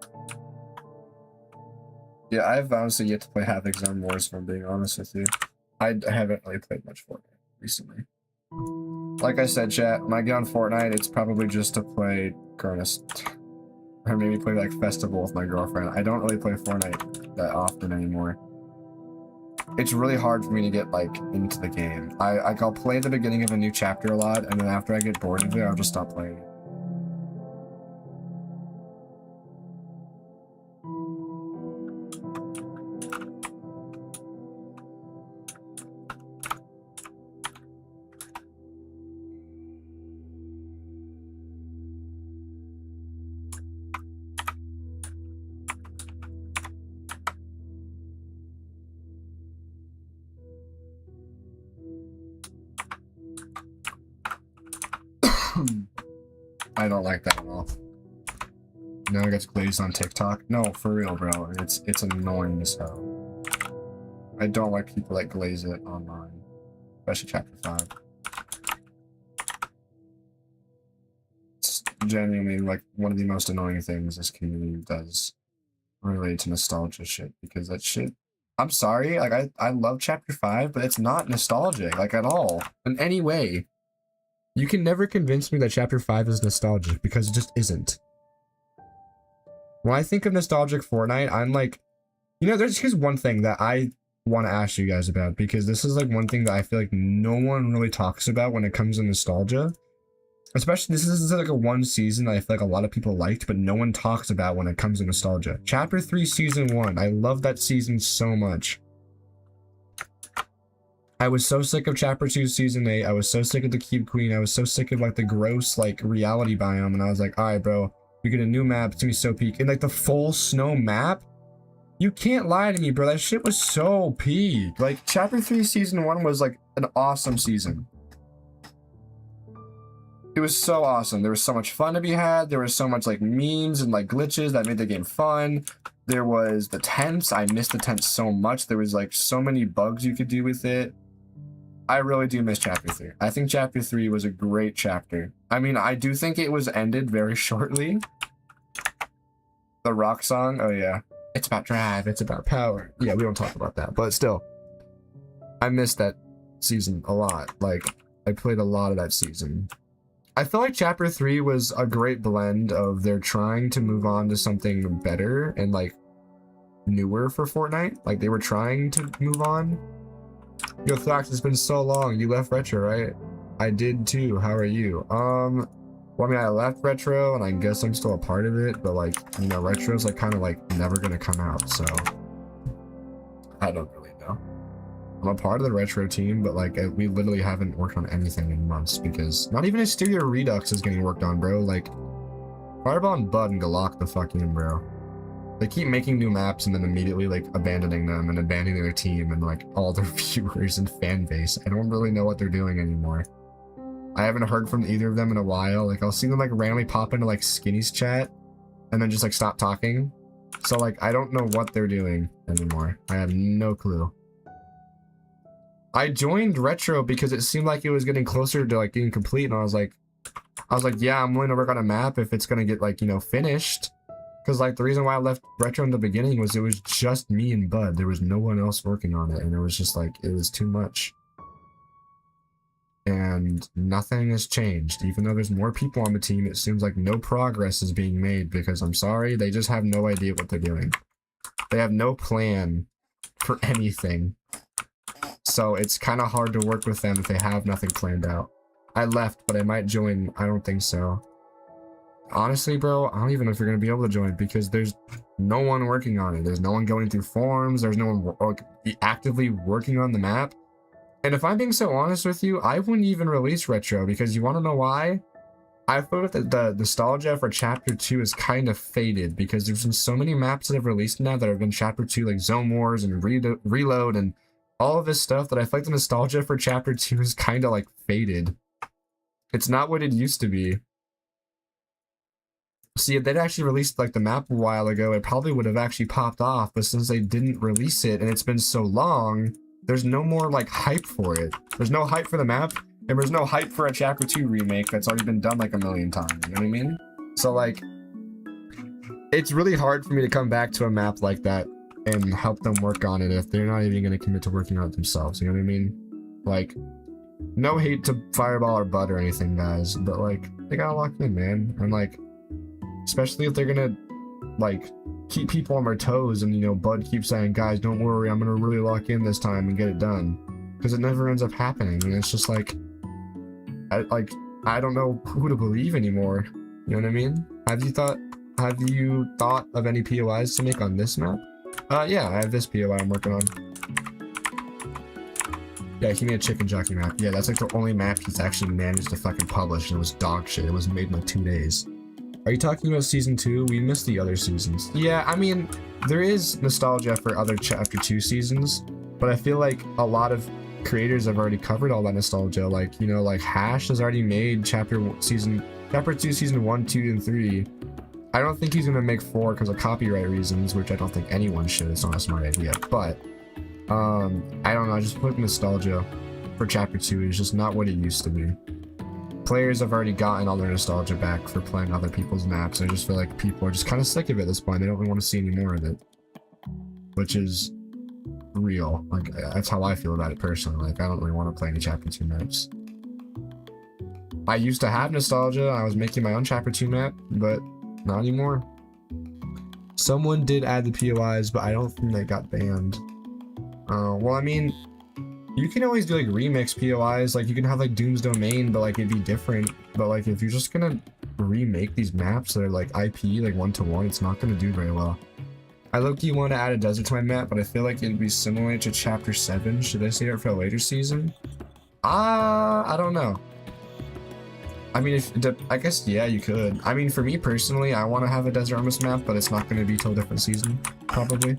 Yeah, I've honestly yet to play Havoc Zone Wars, if I'm being honest with you. I haven't really played much Fortnite recently. Like I said, chat, when I get on Fortnite, it's probably just to play Chronus. Or maybe play like Festival with my girlfriend. I don't really play Fortnite that often anymore. It's really hard for me to get like into the game. I'll play the beginning of a new chapter a lot, and then after I get bored of it, I'll just stop playing it. I don't like that at all. Now it gets glazed on TikTok. No, for real, bro. It's annoying as hell. I don't like people that glaze it online, especially chapter 5. It's genuinely like one of the most annoying things this community does related to nostalgia shit, because that shit, I'm sorry, like I love chapter 5, but it's not nostalgic, like at all, in any way. You can never convince me that chapter 5 is nostalgic, because it just isn't. When I think of nostalgic Fortnite, I'm like, you know, here's one thing that I want to ask you guys about, because this is like one thing that I feel like no one really talks about when it comes to nostalgia. Especially, this is like a one season that I feel like a lot of people liked, but no one talks about when it comes to nostalgia. Chapter 3 Season 1, I love that season so much. I was so sick of Chapter 2 Season 8, I was so sick of the Cube Queen, I was so sick of like the gross like reality biome, and I was like, alright bro, we get a new map, it's gonna be so peak. And like the full snow map, you can't lie to me bro, that shit was so peak. Like Chapter 3 Season 1 was like an awesome season. It was so awesome. There was so much fun to be had. There was so much like memes and like glitches that made the game fun. There was the tents. I missed the tents so much. There was like so many bugs you could do with it. I really do miss Chapter 3. I think Chapter 3 was a great chapter. I mean, I do think it was ended very shortly. The rock song, oh yeah. It's about drive, it's about power. Yeah, we don't talk about that, but still. I missed that season a lot. Like, I played a lot of that season. I feel like Chapter 3 was a great blend of they're trying to move on to something better and like newer for Fortnite. Like they were trying to move on. Yo, Thrax, it's been so long. You left Retro, right? I did too. How are you? Well, I mean, I left Retro and I guess I'm still a part of it, but like, you know, Retro's like kind of like never gonna come out, so I don't really know. I'm a part of the Retro team, but like we literally haven't worked on anything in months because not even Exterior Redux is getting worked on, bro. Like Fireball and Bud and Galak the fuck in, bro. They keep making new maps and then immediately like abandoning them and abandoning their team and like all their viewers and fan base. I don't really know what they're doing anymore. I haven't heard from either of them in a while. Like I'll see them like randomly pop into like Skinny's chat and then just like stop talking. So like I don't know what they're doing anymore. I have no clue. I joined Retro because it seemed like it was getting closer to like getting complete, and I was like, yeah, I'm willing to work on a map if it's gonna get like, you know, finished. Because, like, the reason why I left Retro in the beginning was it was just me and Bud. There was no one else working on it, and it was just, like, it was too much. And nothing has changed. Even though there's more people on the team, it seems like no progress is being made because, I'm sorry, they just have no idea what they're doing. They have no plan for anything. So it's kind of hard to work with them if they have nothing planned out. I left, but I might join. I don't think so. Honestly, bro, I don't even know if you're going to be able to join because there's no one working on it. There's no one going through forums. There's no one actively working on the map. And if I'm being so honest with you, I wouldn't even release Retro because you want to know why? I thought that the nostalgia for Chapter 2 is kind of faded because there's been so many maps that have released now that have been Chapter 2, like Zone Wars and Reload and all of this stuff that I feel like the nostalgia for Chapter 2 is kind of like faded. It's not what it used to be. See, if they'd actually released like the map a while ago, it probably would have actually popped off, but since they didn't release it and it's been so long, there's no more like hype for it. There's no hype for the map, and there's no hype for a Chapter 2 remake that's already been done like a million times, you know what I mean? So like, it's really hard for me to come back to a map like that and help them work on it if they're not even going to commit to working on it themselves, you know what I mean? Like, no hate to Fireball or Bud or anything, guys, but like, they gotta lock in, man. And like, especially if they're gonna like keep people on their toes and, you know, Bud keeps saying, guys, don't worry, I'm gonna really lock in this time and get it done, because it never ends up happening. And it's just like, I don't know who to believe anymore, you know what I mean? Have you thought of any POIs to make on this map? Yeah, I have this POI I'm working on. Yeah, he made a chicken jockey map. Yeah, that's like the only map he's actually managed to fucking publish, and it was dog shit. It was made in like 2 days. Are you talking about Season 2? We missed the other seasons. Yeah, I mean, there is nostalgia for other Chapter 2 seasons, but I feel like a lot of creators have already covered all that nostalgia. Like, you know, like Hash has already made Chapter 2, Season 1, 2, and 3. I don't think he's gonna make 4 because of copyright reasons, which I don't think anyone should. It's not a smart idea, but I don't know, I just put nostalgia for Chapter 2 is just not what it used to be. Players have already gotten all their nostalgia back for playing other people's maps. I just feel like people are just kind of sick of it at this point. They don't really want to see any more of it, which is real. Like, that's how I feel about it personally. Like, I don't really want to play any Chapter 2 maps. I used to have nostalgia. I was making my own Chapter 2 map, but not anymore. Someone did add the POIs, but I don't think they got banned. Well, I mean, you can always do like remix POIs, like you can have like Doom's Domain, but like it'd be different. But like if you're just gonna remake these maps that are like IP, like 1-to-1, it's not gonna do very well. I low-key want to add a desert to my map, but I feel like it'd be similar to Chapter 7. Should I save it for a later season? I don't know. I mean, I guess, yeah, you could. I mean, for me personally, I want to have a Desert Armist map, but it's not going to be till a different season, probably.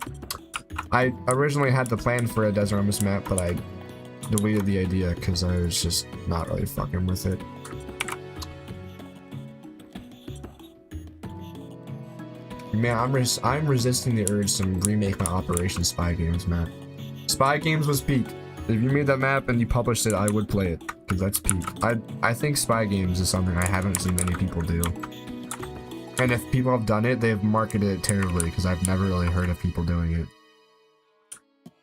I originally had the plan for a Desert Armist map, but I deleted the idea because I was just not really fucking with it. Man, I'm resisting the urge to remake my Operation Spy Games map. Spy Games was peak. If you made that map and you published it, I would play it, because that's peak. I think Spy Games is something I haven't seen many people do. And if people have done it, they've marketed it terribly, because I've never really heard of people doing it.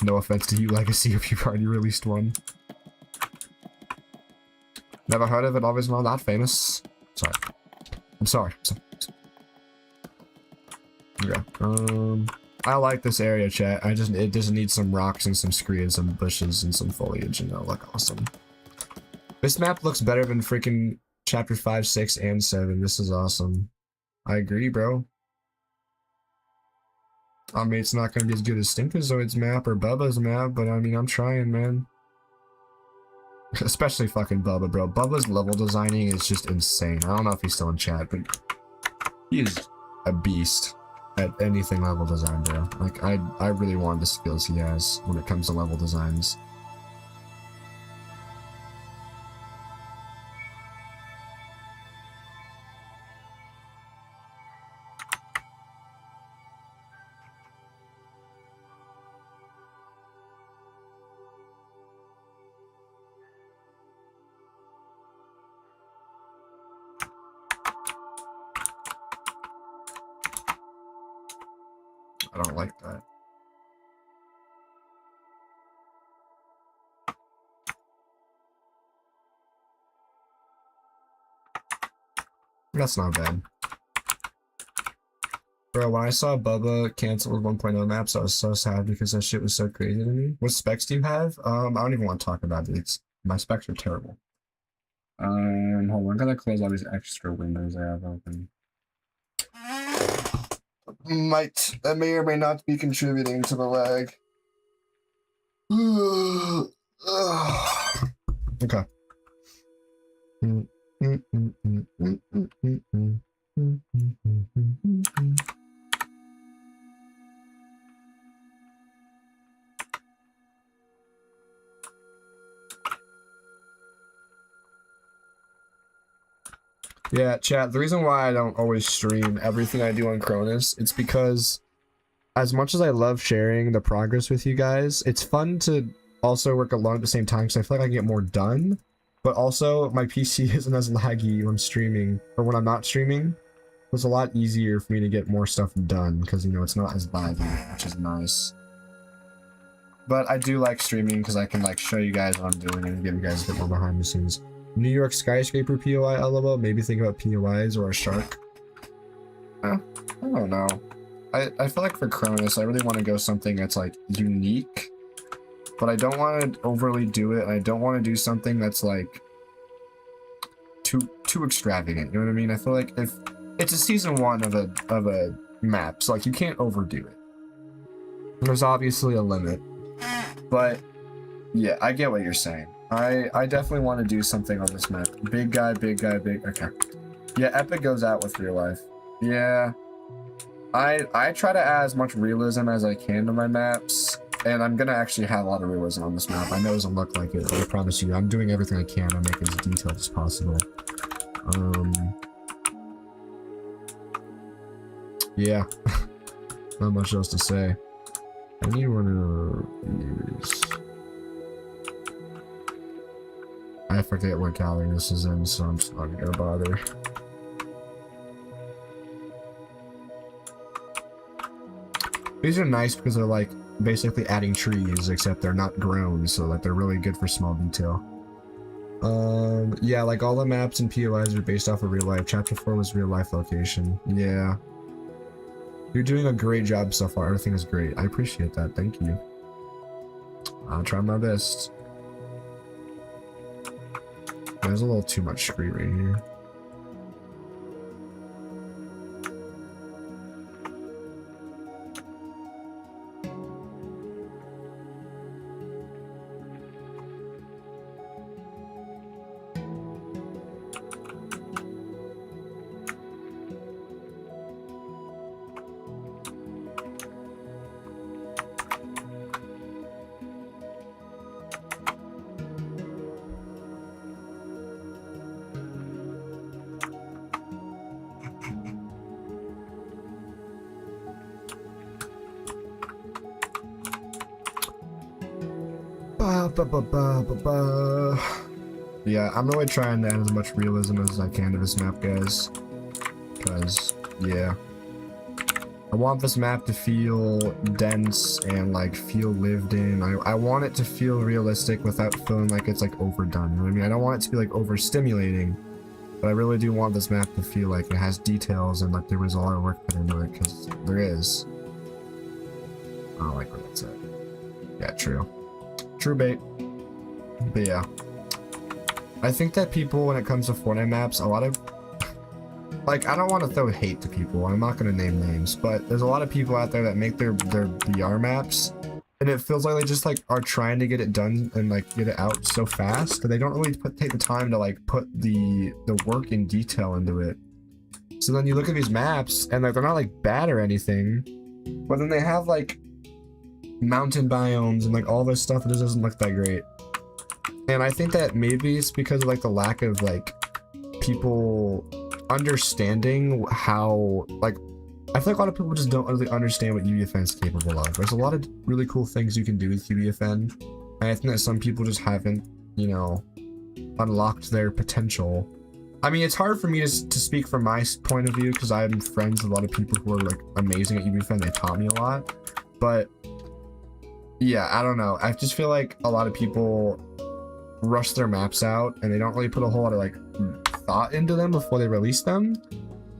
No offense to you, Legacy, if you've already released one. Never heard of it, always not that famous. Sorry. I'm sorry. Okay. I like this area, chat. It just needs some rocks and some scree and some bushes and some foliage, and it'll look awesome. This map looks better than freaking Chapter 5, 6, and 7. This is awesome. I agree, bro. I mean, it's not gonna be as good as Stinkazoid's map or Bubba's map, but I mean, I'm trying, man. Especially fucking Bubba, bro. Bubba's level designing is just insane. I don't know if he's still in chat, but he is a beast at anything level design, bro. Like, I really want the skills he has when it comes to level designs. I don't like that. That's not bad. Bro, when I saw Bubba cancel 1.0 maps, I was so sad because that shit was so crazy to me. What specs do you have? I don't even want to talk about it. My specs are terrible. Hold on, I'm gonna close all these extra windows I have open. That may or may not be contributing to the lag. Okay. Yeah, chat, the reason why I don't always stream everything I do on Chronus, it's because as much as I love sharing the progress with you guys, it's fun to also work alone at the same time because I feel like I can get more done. But also, my PC isn't as laggy when I'm streaming, or when I'm not streaming. It's a lot easier for me to get more stuff done because, you know, it's not as laggy, which is nice. But I do like streaming because I can, like, show you guys what I'm doing and give you guys a bit more behind the scenes. New York skyscraper POI, LOL. Maybe think about POIs or a shark. I don't know. I feel like for Chronus, I really want to go something that's, like, unique. But I don't want to overly do it, and I don't want to do something that's, like, too extravagant, you know what I mean? I feel like if it's a season 1 of a map, so, like, you can't overdo it. There's obviously a limit. But, yeah, I get what you're saying. I definitely want to do something on this map. Big guy, okay. Yeah, Epic goes out with real life. Yeah. I try to add as much realism as I can to my maps, and I'm gonna actually have a lot of realism on this map. I know it doesn't look like it, but I promise you, I'm doing everything I can to make it as detailed as possible. Yeah. Not much else to say. I need one of these. I forget what gallery this is in, so I'm just not gonna bother. These are nice because they're like basically adding trees, except they're not grown, so like they're really good for small detail. Yeah, like all the maps and POIs are based off of real life. Chapter 4 was real life location. Yeah. You're doing a great job so far. Everything is great. I appreciate that. Thank you. I'll try my best. There's a little too much screen right here. Yeah, I'm really trying to add as much realism as I can to this map, guys. Because, yeah. I want this map to feel dense and, like, feel lived in. I want it to feel realistic without feeling like it's, like, overdone. You know what I mean? I don't want it to be, like, overstimulating. But I really do want this map to feel like it has details and, like, there was a lot of work put into it, because there is. I don't like where that's at. Yeah, true. True bait. But yeah. I think that people, when it comes to Fortnite maps, a lot of... Like, I don't want to throw hate to people, I'm not going to name names, but there's a lot of people out there that make their VR maps, and it feels like they just, like, are trying to get it done and, like, get it out so fast, that they don't really take the time to, like, put the work and detail into it. So then you look at these maps, and, like, they're not, like, bad or anything, but then they have, like, mountain biomes and, like, all this stuff that just doesn't look that great. And I think that maybe it's because of, like, the lack of, like, people understanding how, like, I feel like a lot of people just don't really understand what UEFN is capable of. There's a lot of really cool things you can do with UEFN, and I think that some people just haven't, you know, unlocked their potential I mean, it's hard for me to speak from my point of view because I'm friends with a lot of people who are like amazing at UBFN. They taught me a lot, but yeah, I don't know. I just feel like a lot of people rush their maps out and they don't really put a whole lot of like thought into them before they release them.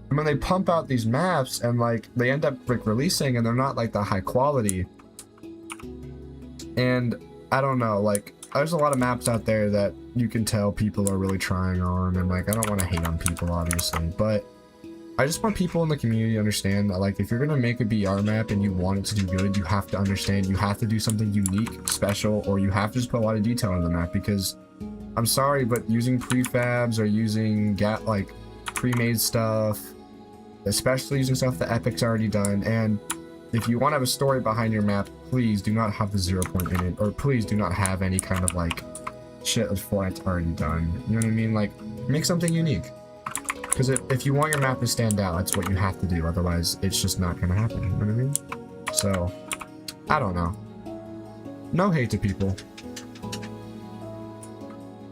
And when they pump out these maps and like they end up like releasing and they're not like the high quality. And I don't know, like there's a lot of maps out there that you can tell people are really trying on, and like I don't want to hate on people obviously, but I just want people in the community to understand that like if you're gonna make a BR map and you want it to do good, you have to understand you have to do something unique, special, or you have to just put a lot of detail on the map, because I'm sorry, but using prefabs or using like pre-made stuff, especially using stuff that Epic's already done, and if you want to have a story behind your map, please do not have the 0 point in it, or please do not have any kind of like shit that Fortnite's already done. You know what I mean? Like, make something unique. Because if you want your map to stand out, that's what you have to do. Otherwise, it's just not gonna happen. You know what I mean? So, I don't know. No hate to people.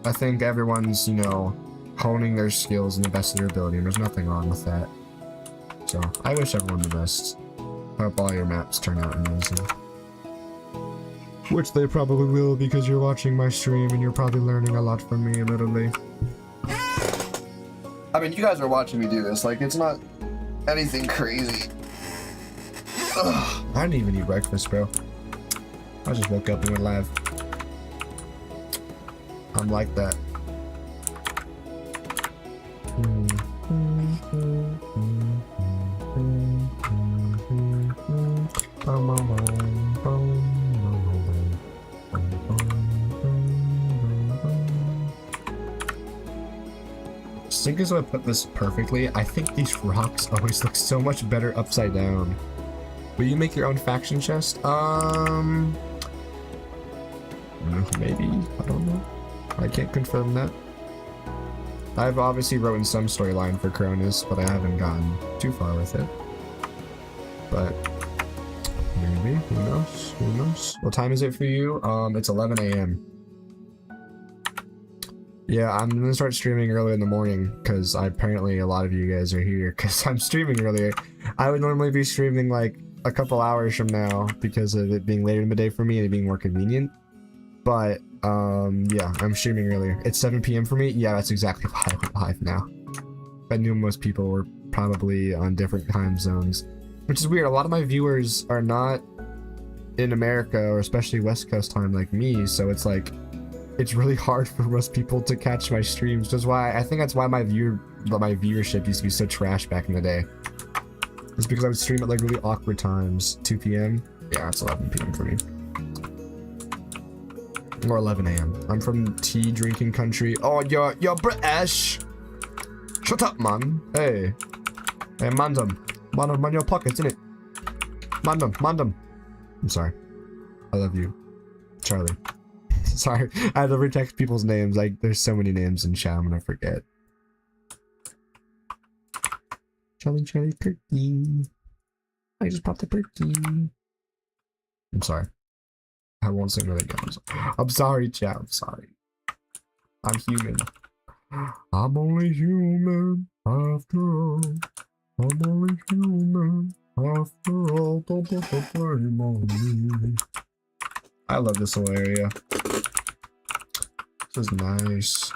I think everyone's, you know, honing their skills in the best of their ability, and there's nothing wrong with that. So, I wish everyone the best. I hope all your maps turn out amazing. Which they probably will, because you're watching my stream and you're probably learning a lot from me, literally. I mean, you guys are watching me do this, like, it's not anything crazy. Ugh. I didn't even eat breakfast, bro. I just woke up and went live. I'm like that. I think as I put this perfectly, I think these rocks always look so much better upside down. Will you make your own faction chest? Maybe. I don't know. I can't confirm that. I've obviously written some storyline for Chronus, but I haven't gotten too far with it. But maybe, who knows? Who knows? What time is it for you? It's 11 a.m. Yeah, I'm gonna start streaming early in the morning because apparently a lot of you guys are here because I'm streaming earlier. I would normally be streaming like a couple hours from now because of it being later in the day for me and it being more convenient. But yeah, I'm streaming earlier. It's 7 p.m. for me. Yeah, that's exactly why I went live now. I knew most people were probably on different time zones, which is weird. A lot of my viewers are not in America or especially West Coast time like me, so it's like it's really hard for most people to catch my streams. That's why I think that's why my viewership used to be so trash back in the day. It's because I would stream at like really awkward times. 2 p.m. Yeah, it's 11 p.m. for me. Or 11 a.m. I'm from tea drinking country. Oh, you're British. Shut up, man. Hey, mandem. Man your pockets, innit? Mandem. I'm sorry. I love you, Charlie. Sorry, I have to retext people's names. Like, there's so many names in chat, I'm gonna forget. Charlie, Perky. I just popped a Perky. I'm sorry. I won't say another again. I'm sorry, chat. I'm sorry. I'm human. I'm only human after all. I'm only human after all. Don't put the blame on me. I love this whole area. This is nice.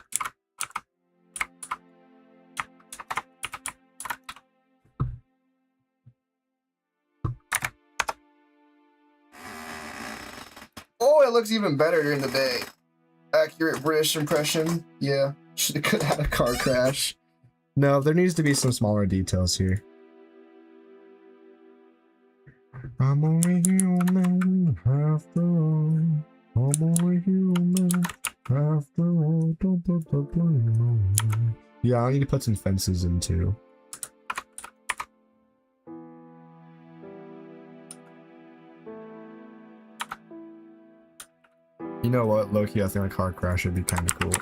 Oh, it looks even better during the day. Accurate British impression. Yeah, could have had a car crash. No, there needs to be some smaller details here. I'm only human after all. I'm only human after all. Don't put the blame on me. Yeah, I need to put some fences in too. You know what, low-key, I think a car crash would be kind of cool.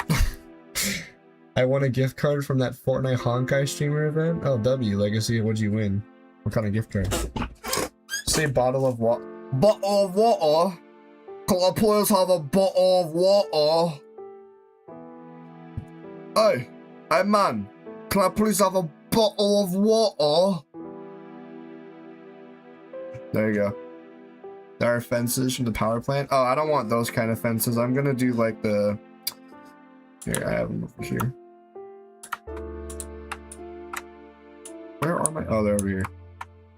I won a gift card from that Fortnite Honkai streamer event. Oh, W, Legacy, what'd you win? What kind of gift card? Say bottle of water. Bottle of water? Can I please have a bottle of water? Hey, man, Can I please have a bottle of water? There you go. There are fences from the power plant. Oh, I don't want those kind of fences. I'm gonna do like the... Here, I have them over here. Where are my... Oh, they're over here.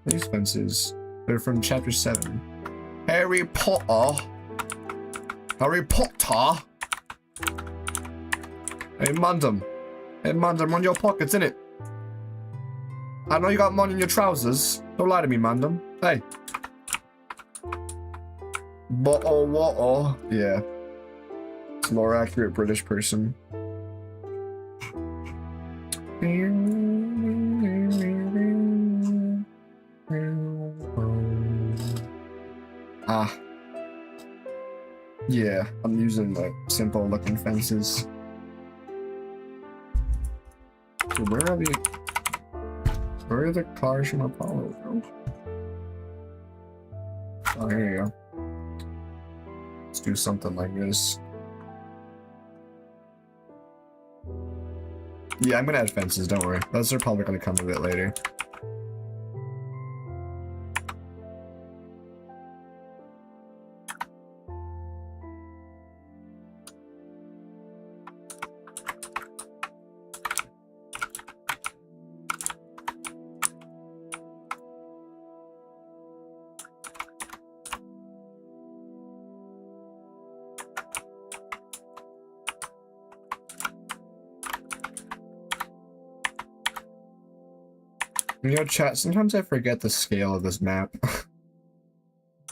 These fences. They're from chapter 7. Harry Potter. Harry Potter. Hey, Mandem. Hey, Mandem, on your pockets, innit? I know you got money in your trousers. Don't lie to me, Mandem. Hey. Bottle water. Yeah. It's a more accurate British person. Ah. Yeah, I'm using the simple looking fences. So where are the cars from Apollo? Oh, here you go. Let's do something like this. Yeah, I'm gonna add fences, don't worry. Those are probably gonna come a bit later. You know, chat, sometimes I forget the scale of this map.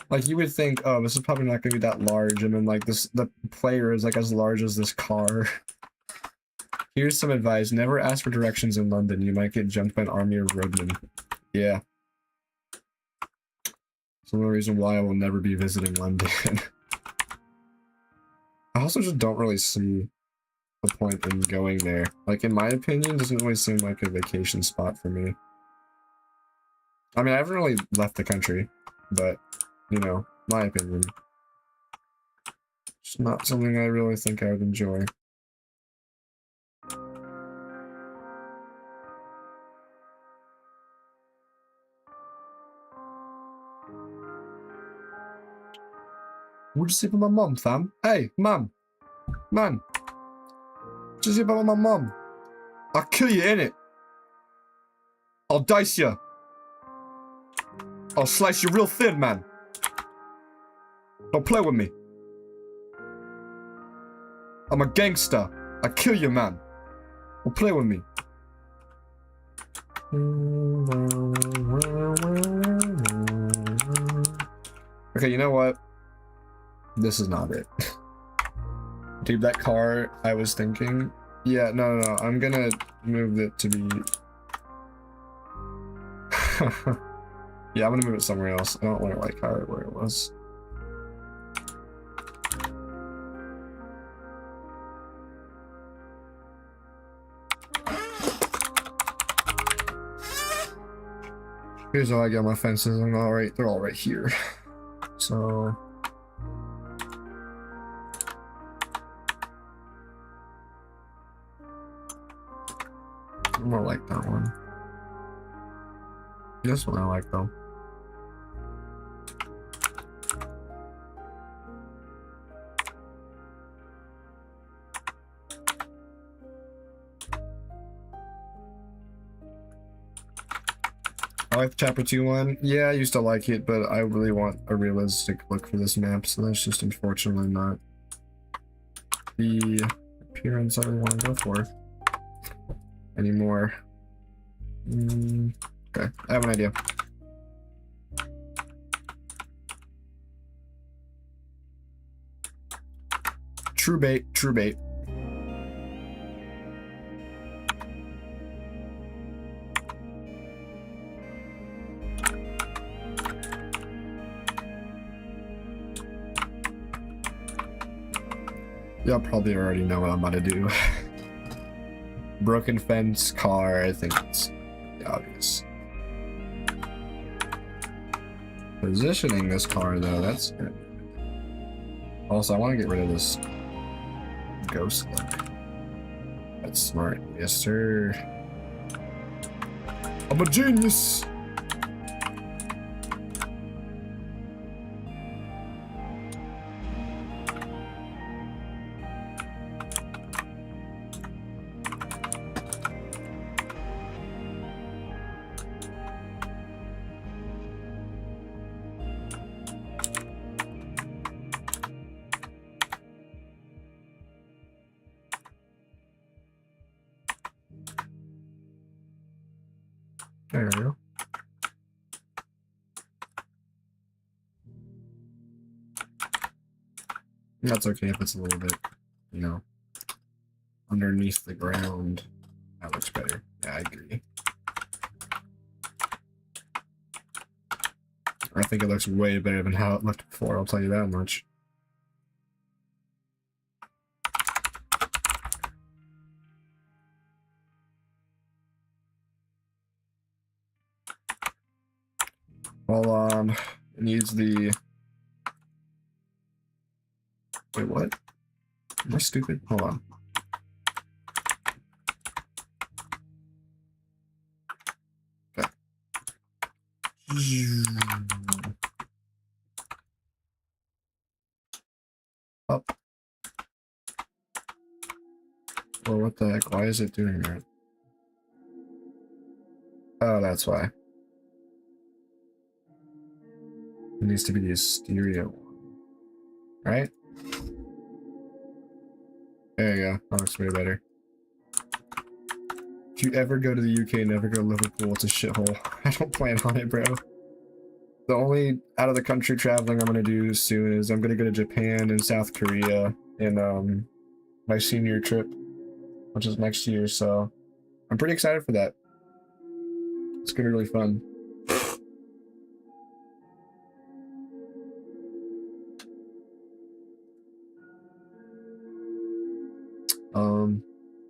Like, you would think, oh, this is probably not gonna be that large, and then, like, the player is, like, as large as this car. Here's some advice. Never ask for directions in London. You might get jumped by an army of roadmen. Yeah. It's the reason why I will never be visiting London. I also just don't really see the point in going there. Like, in my opinion, it doesn't really seem like a vacation spot for me. I mean, I haven't really left the country, but, you know, my opinion. It's not something I really think I would enjoy. What'd you say about my mum, fam? Hey, mum! Man! What'd you say about my mum? I'll kill you, innit? I'll dice you! I'll slice you real thin, man. Don't play with me. I'm a gangster. I kill you, man. Don't play with me. Okay, you know what? This is not it. Dude, that car, I was thinking... Yeah, no. I'm gonna move it to be... Yeah, I'm gonna move it somewhere else. I don't want to like how where it was. Here's how I get my fences. I'm all right. They're all right here. So. I more like that one. This one I like though. I like the chapter 2 one. Yeah, I used to like it, but I really want a realistic look for this map, so that's just unfortunately not the appearance I want to go for anymore. Okay, I have an idea. True bait, true bait. Y'all probably already know what I'm about to do. Broken fence, car, I think it's obvious. Positioning this car though, that's good. Also, I want to get rid of this ghost look. That's smart. Yes, sir. I'm a genius. There we go. That's okay if it's a little bit, you know, underneath the ground. That looks better. Yeah, I agree. I think it looks way better than how it looked before, I'll tell you that much. Hold on. It needs the... Wait, what? Am I stupid? Hold on. Okay. Up. Well, what the heck? Why is it doing that? Oh, that's why. It needs to be the stereo one. Right? There you go. That looks way better. If you ever go to the UK, never go to Liverpool. It's a shithole. I don't plan on it, bro. The only out of the country traveling I'm gonna do soon is I'm gonna go to Japan and South Korea in my senior trip, which is next year. So I'm pretty excited for that. It's gonna be really fun.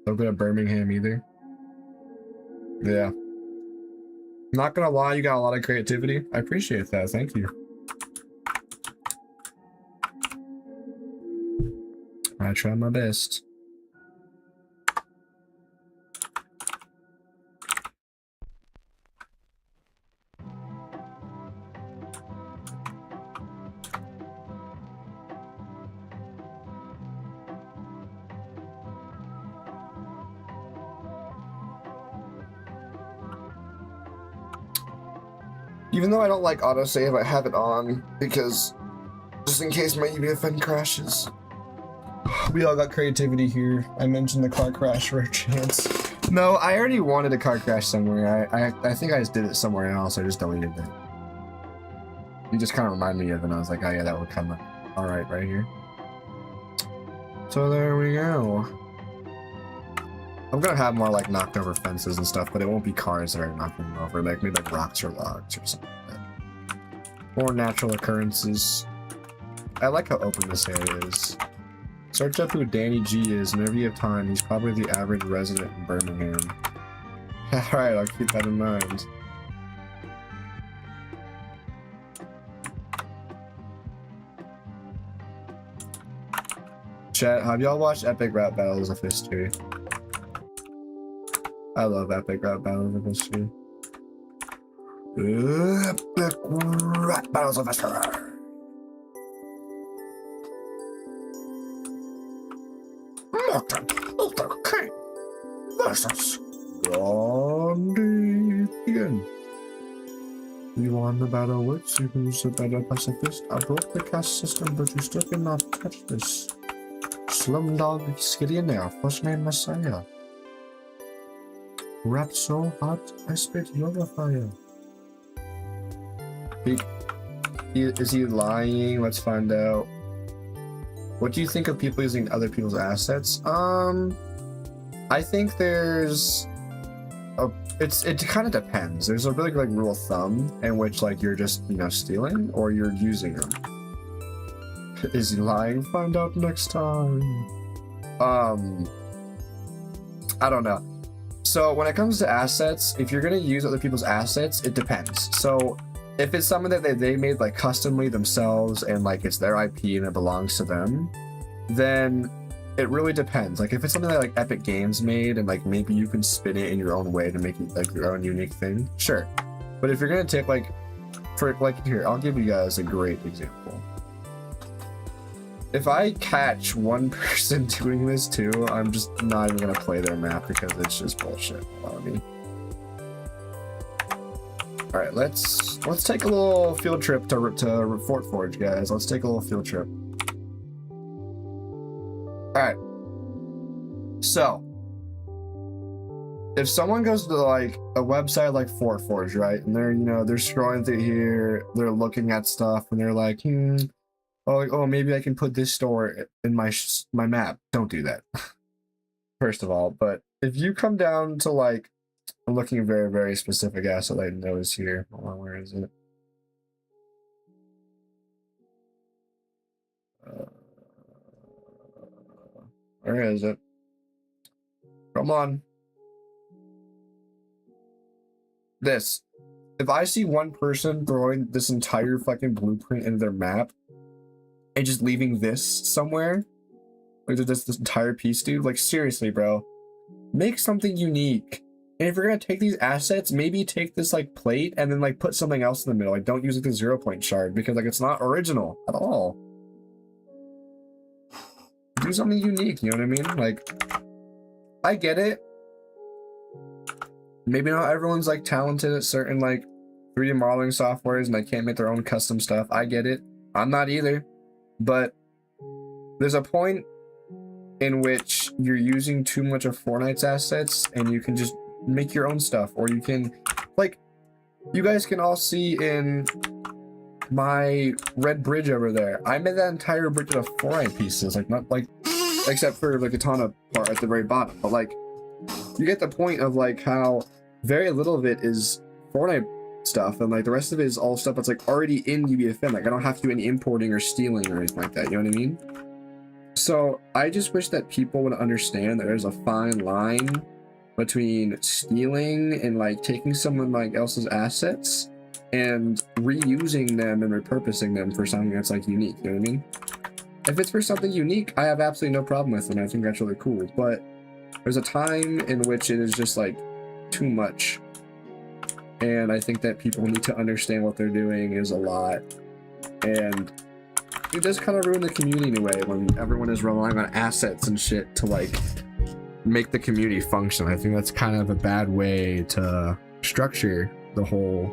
Don't go to Birmingham either. Yeah. Not gonna lie, you got a lot of creativity. I appreciate that. Thank you. I try my best. Even though I don't like autosave, I have it on because just in case my UBFN crashes. We all got creativity here. I mentioned the car crash for a chance. No, I already wanted a car crash somewhere. I think I just did it somewhere else. I just deleted it. You just kind of remind me of it, and I was like, oh yeah, that would come up all right here. So there we go. I'm gonna have more like knocked over fences and stuff, but it won't be cars that are knocking them over. Like maybe like rocks or logs or something like that. More natural occurrences. I like how open this area is. Search up who Danny G is, and whenever you have time, he's probably the average resident in Birmingham. Alright, I'll keep that in mind. Chat, have y'all watched Epic Rap Battles of History? I love Epic Rap Battles of History. Epic Rap Battles of History. Martin Luther King versus Gandhi. Begin. We won the battle with who's a better pacifist. I broke the caste system, but you still cannot touch this. Slumdog Skillionaire, first name Messiah. Rap so hot, I spit yoga fire. Is he lying? Let's find out. What do you think of people using other people's assets? I think there's it kind of depends. There's a really like rule of thumb in which like you're just, you know, stealing or you're using them. Is he lying? Find out next time. I don't know. So when it comes to assets, if you're gonna use other people's assets, it depends. So if it's something that they made like customly themselves and like it's their IP and it belongs to them, then it really depends. Like if it's something that like Epic Games made and like maybe you can spin it in your own way to make it like your own unique thing, sure. But if you're gonna take like, for like here, I'll give you guys a great example. If I catch one person doing this too, I'm just not even gonna play their map because it's just bullshit. Allow me. All right, let's take a little field trip to Fort Forge, guys. Let's take a little field trip. All right. So, if someone goes to like a website like Fort Forge, right, and they're they're scrolling through here, they're looking at stuff, and they're like, oh, maybe I can put this store in my map. Don't do that, first of all. But if you come down to like, I'm looking at a very, very specific asset I noticed here. Hold on, where is it? Where is it? Come on. This. If I see one person throwing this entire fucking blueprint into their map and just leaving this somewhere, like this entire piece, dude, like seriously, bro, make something unique. And if you're gonna take these assets, maybe take this like plate and then like put something else in the middle. Like don't use like the 0-point shard because like it's not original at all. Do something unique, you know what I mean? Like, I get it. Maybe not everyone's like talented at certain like 3D modeling softwares and they can't make their own custom stuff. I get it. I'm not either. But there's a point in which you're using too much of Fortnite's assets and you can just make your own stuff, or you can, like, you guys can all see in my red bridge over there. I made that entire bridge out of Fortnite pieces, like not like, except for the katana part at the very bottom. But like, you get the point of like how very little of it is Fortnite stuff, and like the rest of it is all stuff that's like already in UBFN. Like I don't have to do any importing or stealing or anything like that. You know what I mean? So I just wish that people would understand that there's a fine line between stealing and like taking someone like else's assets and reusing them and repurposing them for something that's like unique. You know what I mean? If it's for something unique, I have absolutely no problem with it, and I think that's really cool. But there's a time in which it is just like too much, and I think that people need to understand what they're doing is a lot, and it does kind of ruin the community in a way when everyone is relying on assets and shit to like make the community function. I think that's kind of a bad way to structure the whole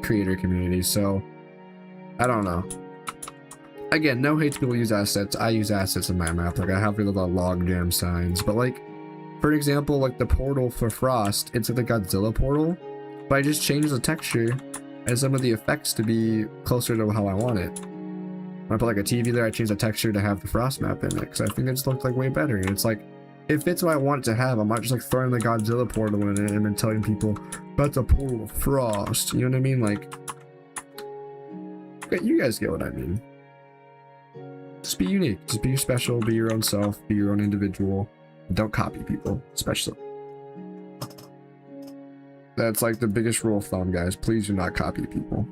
creator community. So I don't know. Again, no hate to people who use assets. I use assets in my map. Like I have really lot log jam signs, but like for example, like the portal for Frost, it's like the Godzilla portal, but I just changed the texture and some of the effects to be closer to how I want it. When I put like a TV there, I changed the texture to have the Frost map in it because I think it just looked like way better. And it's like, it fits what I want it to have. I'm not just like throwing the Godzilla portal in it and then telling people that's a portal of Frost. You know what I mean? Like, you guys get what I mean. Just be unique. Just be special. Be your own self. Be your own individual. Don't copy people, especially. That's like the biggest rule of thumb, guys. Please do not copy people.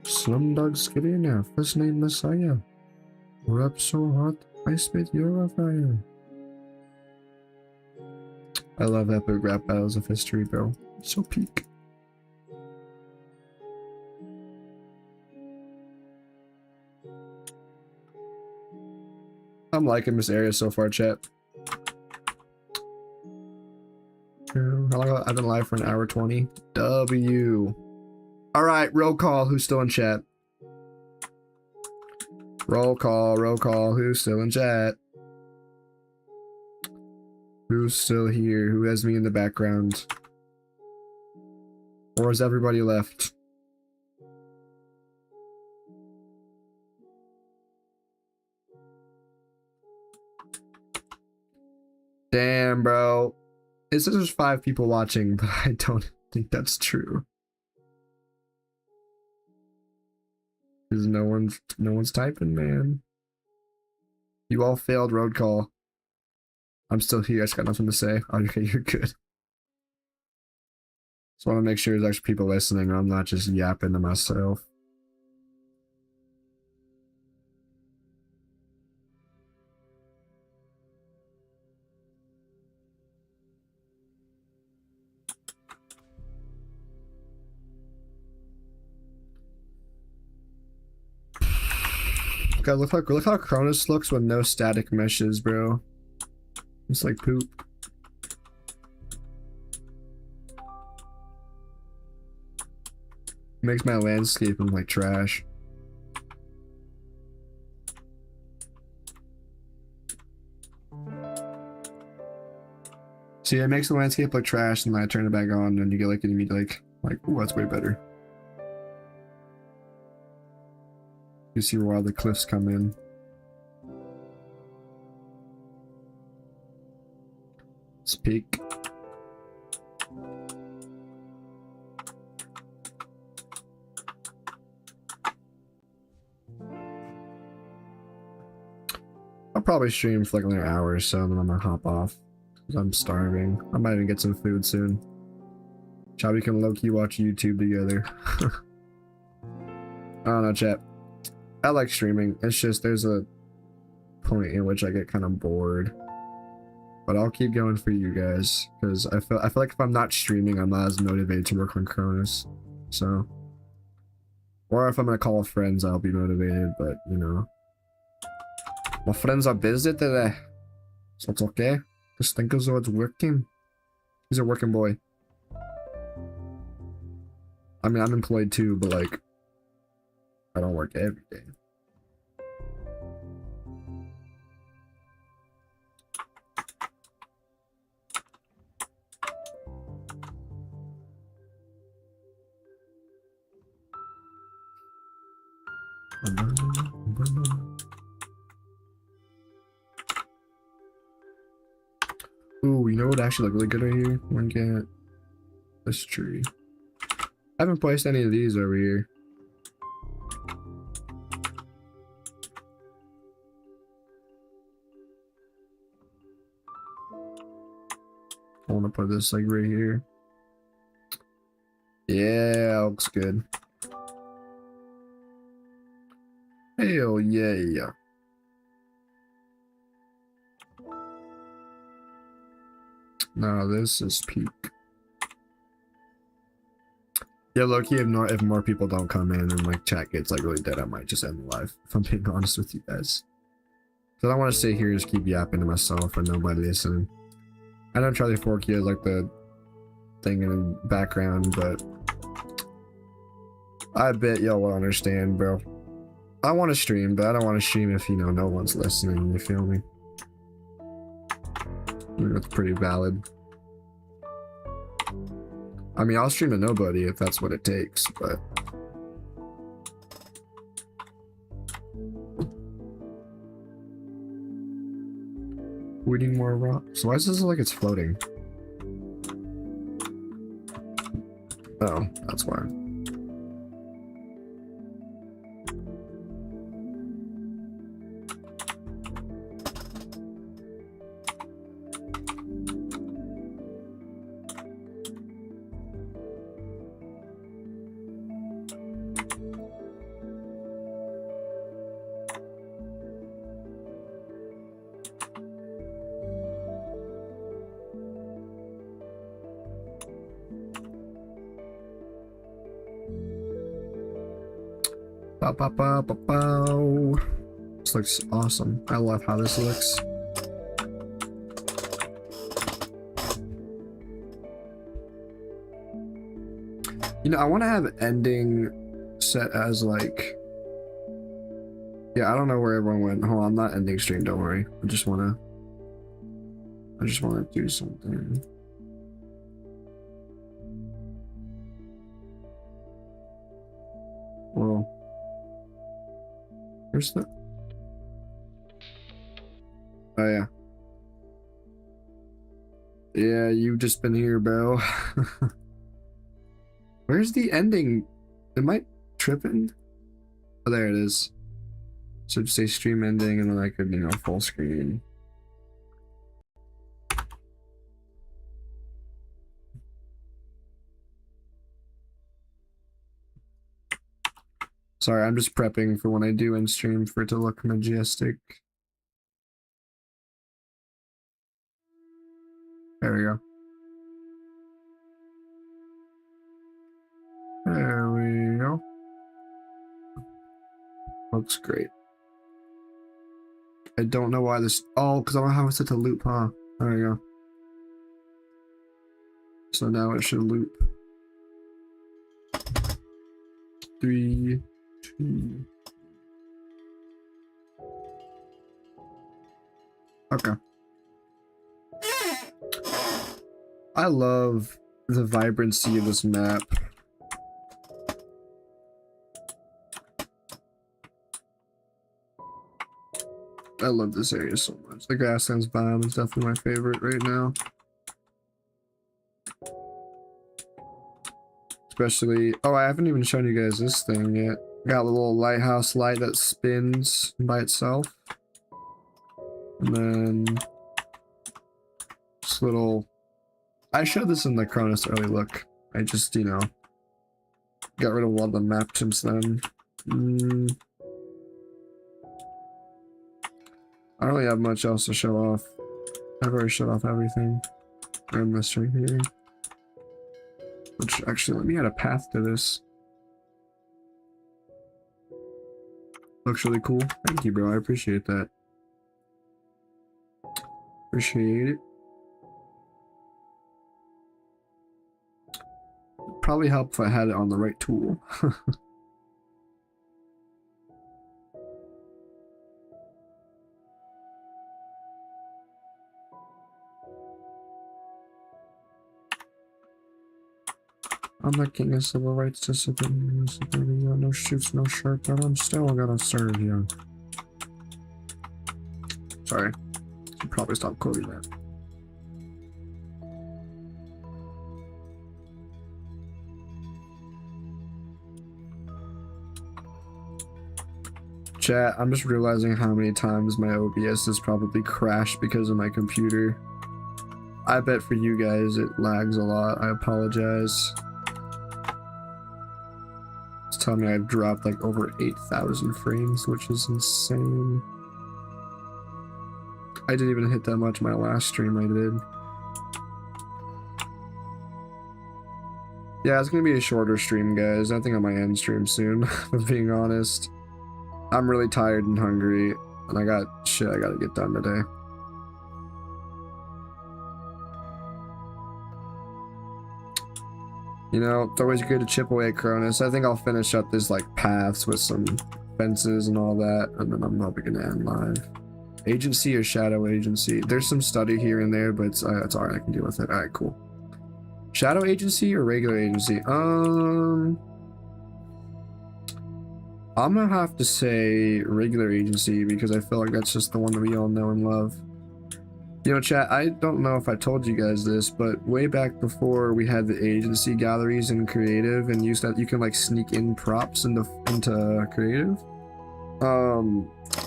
Slumdog Skillionaire, first name Messiah. Rap so hot, I spit you're a fire. I love epic rap battles of history, bro. So peak. I'm liking this area so far, chat. How long I've been live for an hour 20? W. Alright, roll call. Who's still in chat? Roll call, who's still in chat? Who's still here? Who has me in the background? Or has everybody left? Damn, bro. It says there's 5 people watching, but I don't think that's true. Because no one's typing, man. You all failed road call. I'm still here. I just got nothing to say. Okay, you're good. So I want to make sure there's actually people listening, or I'm not just yapping to myself. God, look how Chronus looks with no static meshes, bro. It's like poop. Makes my landscape look like trash. See, it makes the landscape look trash, and then I turn it back on, and you get like an immediate like, oh, that's way better. You see where all the cliffs come in. Let's peek. I'll probably stream for like another hour or so, and then I'm gonna hop off. I'm starving. I might even get some food soon. Shall we can low-key watch YouTube together? I don't know, chat. I like streaming. It's just there's a point in which I get kind of bored. But I'll keep going for you guys, because I feel like if I'm not streaming, I'm not as motivated to work on Chronus. So, or if I'm gonna call friends, I'll be motivated. But you know, my friends are busy today, so it's okay. Just think as though it's working. He's a working boy. I mean, I'm employed too, but like, I don't work every day. Ooh, you know what actually look really good right here? One cat. This tree. I haven't placed any of these over here. I want to put this like right here. Yeah, looks good. Hell yeah. No, this is peak. Yeah, look, if more people don't come in and like chat gets like really dead, I might just end the live, if I'm being honest with you guys. Cause I don't want to sit here and just keep yapping to myself and nobody listening. I know Charlie Forky is like the thing in the background, but I bet y'all will understand, bro. I want to stream, but I don't want to stream if, you know, no one's listening, you feel me? I think that's pretty valid. I mean, I'll stream to nobody if that's what it takes, but... We need more rock. So why does this look like it's floating? Oh, that's why. This looks awesome. I love how this looks. You know, I want to have ending set as like... Yeah, I don't know where everyone went. Hold on, I'm not ending stream, don't worry. I just want to do something. Well... Where's the... Oh, yeah. Yeah, you've just been here, bro. Where's the ending? Am I tripping? Oh, there it is. So just say stream ending, and then I could, you know, full screen. Sorry, I'm just prepping for when I do in stream for it to look majestic. There we go. There we go. Looks great. I don't know why this. Oh, because I don't have it set to loop, huh? There we go. So now it should loop. 3, 2. Okay. I love the vibrancy of this map. I love this area so much. The grasslands biome is definitely my favorite right now. Especially, oh, I haven't even shown you guys this thing yet. Got a little lighthouse light that spins by itself. And then this little, I showed this in the Chronus early look. I just, you know, got rid of a lot of the map since then. I don't really have much else to show off. I've already showed off everything. And this right here. Which, actually, let me add a path to this. Looks really cool. Thank you, bro. I appreciate that. Appreciate it. It'd probably help if I had it on the right tool. I'm the king of civil rights discipline. No shoots, no shirt, but I'm still gonna serve you. Sorry. Should probably stop quoting that. Chat, I'm just realizing how many times my OBS has probably crashed because of my computer. I bet for you guys it lags a lot. I apologize. It's telling me I've dropped like over 8,000 frames, which is insane. I didn't even hit that much my last stream I did. Yeah, it's gonna be a shorter stream, guys. I think I might end stream soon, if being honest. I'm really tired and hungry, and I got shit I gotta get done today. You know, it's always good to chip away at Chronus. I think I'll finish up this like paths with some fences and all that, and then I'm probably gonna end live. Agency or shadow agency? There's some study here and there, but it's alright. I can deal with it. Alright, cool. Shadow agency or regular agency? I'm gonna have to say regular agency because I feel like that's just the one that we all know and love. You know, chat, I don't know if I told you guys this, but way back before we had the agency galleries in creative and used that, you can like sneak in props into creative.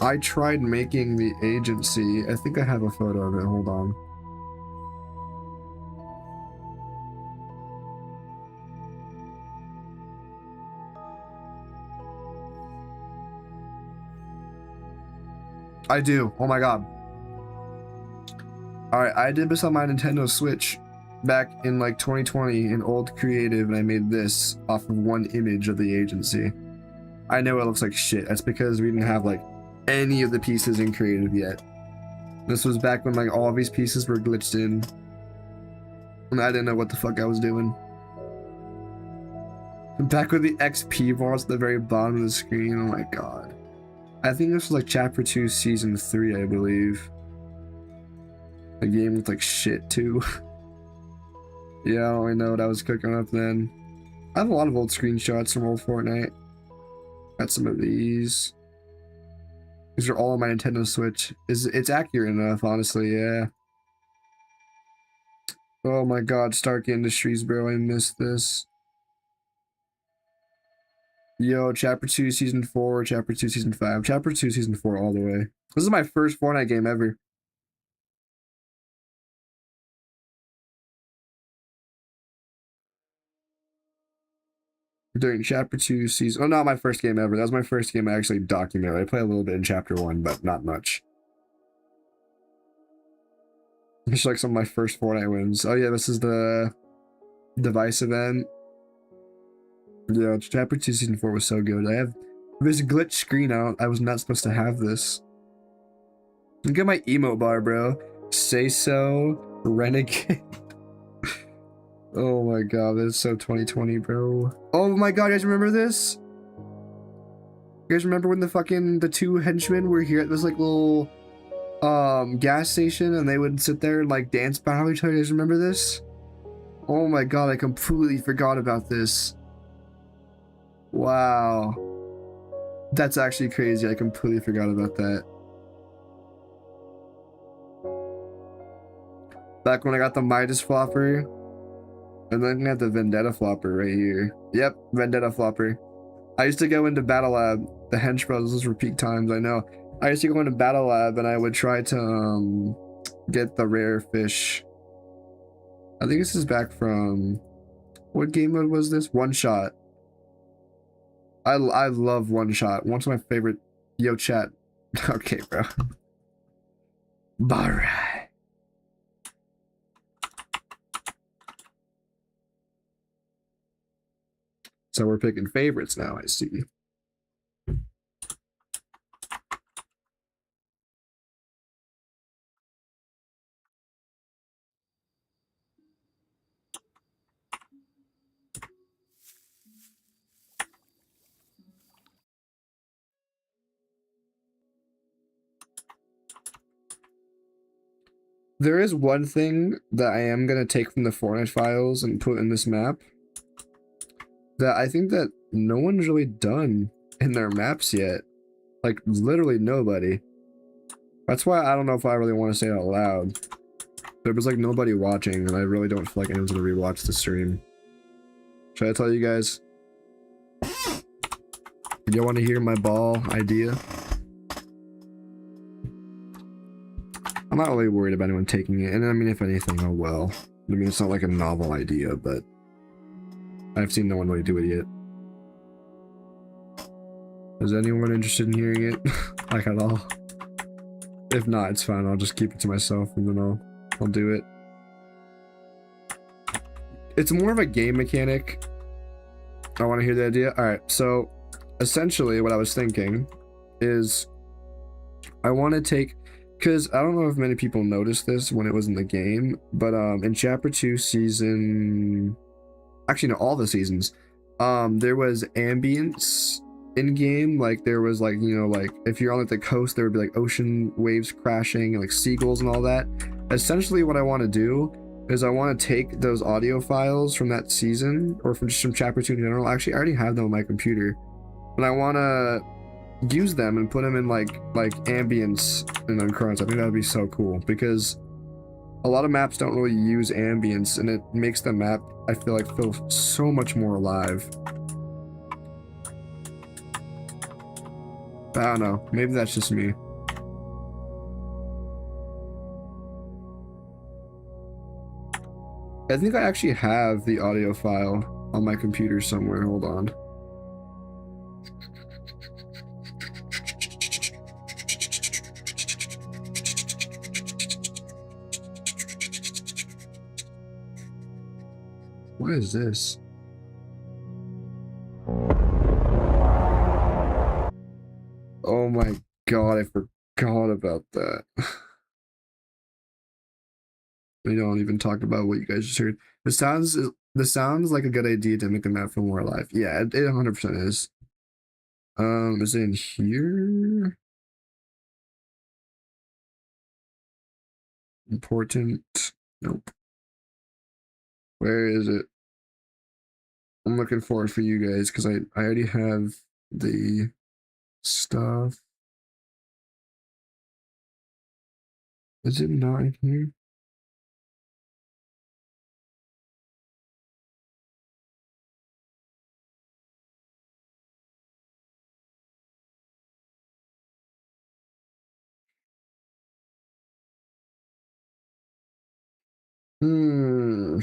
I tried making the agency. I think I have a photo of it. Hold on. I do. Oh my god. Alright, I did this on my Nintendo Switch back in like 2020 in old creative, and I made this off of one image of the agency. I know it looks like shit. That's because we didn't have like any of the pieces in creative yet. This was back when like all of these pieces were glitched in, and I didn't know what the fuck I was doing. Back with the XP bars at the very bottom of the screen. Oh my god. I think this was like chapter 2 season 3, I believe. The game looked like shit too. Yeah, I don't really know what I was cooking up then. I have a lot of old screenshots from old Fortnite. Got some of these. These are all on my Nintendo Switch. It's accurate enough, honestly, yeah. Oh my god, Stark Industries, bro, I missed this. Yo, chapter 2 season 4, chapter 2 season 5, chapter 2 season 4 all the way. This is my first Fortnite game ever. during chapter 2 season. Oh, not my first game ever. That was my first game I actually documented. I played a little bit in chapter 1, but not much. It's like some of my first Fortnite wins. Oh yeah, this is the device event. Yeah, chapter 2 season 4 was so good. I have this glitch screen out. I was not supposed to have this. Look at my emote bar, bro. Say so, renegade. Oh my god, that's so 2020, bro. Oh my god, you guys remember this? You guys remember when the two henchmen were here at this like little gas station and they would sit there and like dance battle each other? You guys remember this? Oh my god, I completely forgot about this. Wow. That's actually crazy. I completely forgot about that. Back when I got the Midas flopper. And then I got the Vendetta flopper right here. Yep, Vendetta flopper. I used to go into Battle Lab. The Hench Bros, those were peak times, I know. I used to go into Battle Lab and I would try to get the rare fish. I think this is back from... What game mode was this? One Shot. I love One Shot. One's my favorite. Yo, chat. Okay, bro. Alright. So we're picking favorites now, I see. There is one thing that I am going to take from the Fortnite files and put in this map that I think that no one's really done in their maps yet. Like, literally nobody. That's why I don't know if I really want to say it out loud. There was like nobody watching, and I really don't feel like anyone's going to rewatch the stream. Should I tell you guys? Do you want to hear my ball idea? I'm not really worried about anyone taking it, and I mean, if anything, oh well. I mean, it's not like a novel idea, but I've seen no one really do it yet. Is anyone interested in hearing it? Like, at all? If not, it's fine. I'll just keep it to myself, and then I'll do it. It's more of a game mechanic. I want to hear the idea. Alright, so essentially what I was thinking is I want to take... Because I don't know if many people noticed this when it was in the game, but in chapter 2 season... Actually, no, all the seasons. There was ambience in-game. Like, there was, like, you know, like, if you're on, like, the coast, there would be, like, ocean waves crashing and, like, seagulls and all that. Essentially, what I want to do is I want to take those audio files from that season, or from just from chapter 2 in general. Actually, I already have them on my computer. But I want to use them and put them in like ambience and Chronus. I think that would be so cool because a lot of maps don't really use ambience, and it makes the map, I feel like, feel so much more alive. I don't know, maybe that's just me. I think I actually have the audio file on my computer somewhere. Hold on. What is this? Oh my god, I forgot about that. We don't even talk about what you guys just heard. This sounds like a good idea to make the map feel more alive. Yeah, it 100% is. Is it in here? Important? Nope. Where is it? I'm looking for it for you guys because I already have the stuff. Is it not in here? Hmm.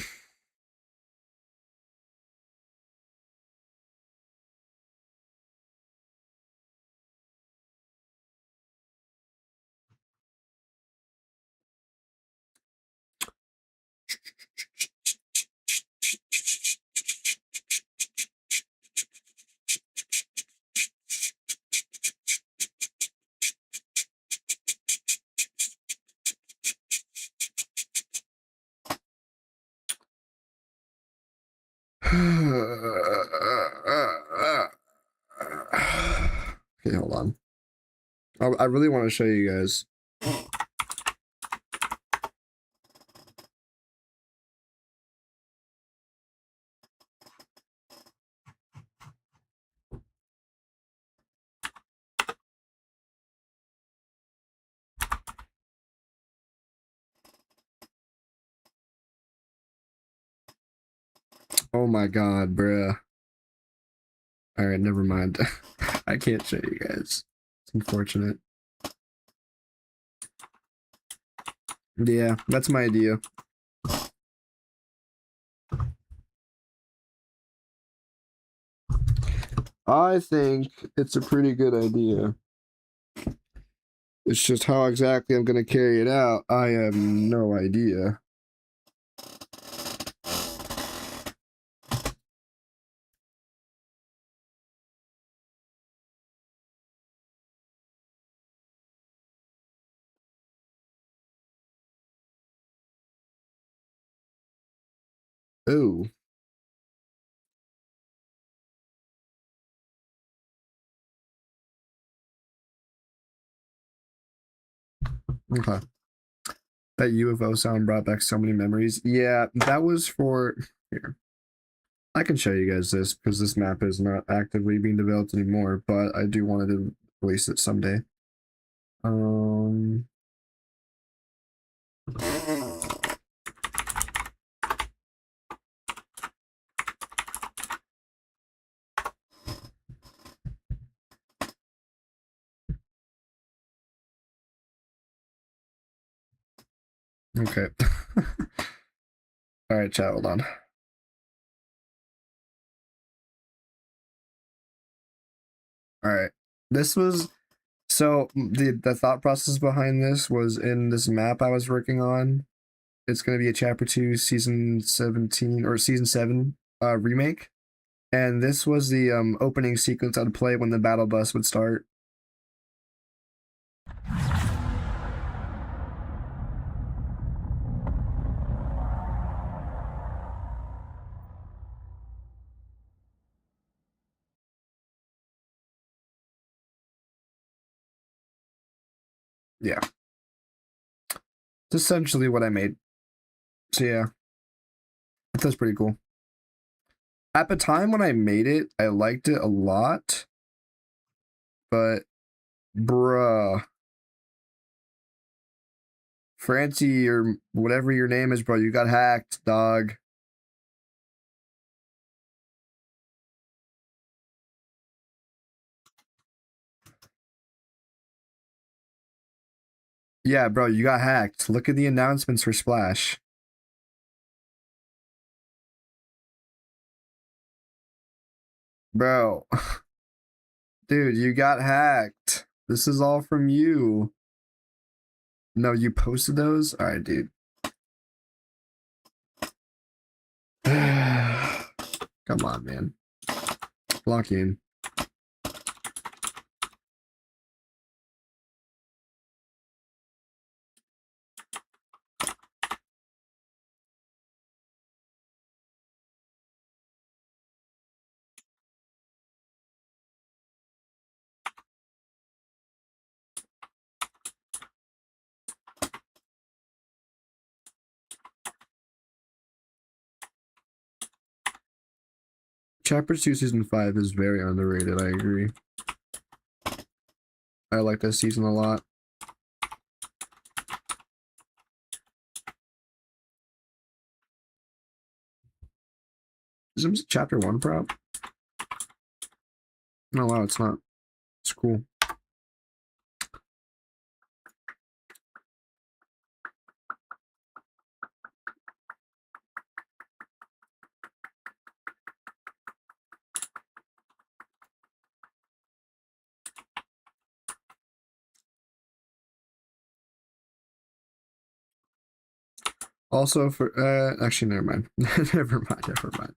Okay, hold on. I really want to show you guys. Oh my god, bruh. Alright, never mind. I can't show you guys. It's unfortunate. Yeah, that's my idea. I think it's a pretty good idea. It's just how exactly I'm gonna carry it out. I have no idea. Oh. Okay. That UFO sound brought back so many memories. Yeah, that was for... Here. I can show you guys this, because this map is not actively being developed anymore, but I do want to release it someday. Okay. Alright, chat, hold on. Alright. This was... So, the thought process behind this was in this map I was working on. It's going to be a Chapter 2, Season 17, or Season 7 remake. And this was the opening sequence I'd play when the battle bus would start. Yeah. It's essentially what I made. So yeah. That's pretty cool. At the time when I made it, I liked it a lot. But, bruh. Francie, or whatever your name is, bro, you got hacked, dog. Yeah, bro, you got hacked. Look at the announcements for Splash. Bro. Dude, you got hacked. This is all from you. No, you posted those? Alright, dude. Come on, man. Lock in. Chapter 2 Season 5 is very underrated, I agree. I like this season a lot. Is this Chapter 1 prop? Oh wow, it's not. It's cool. Also for actually never mind. never mind.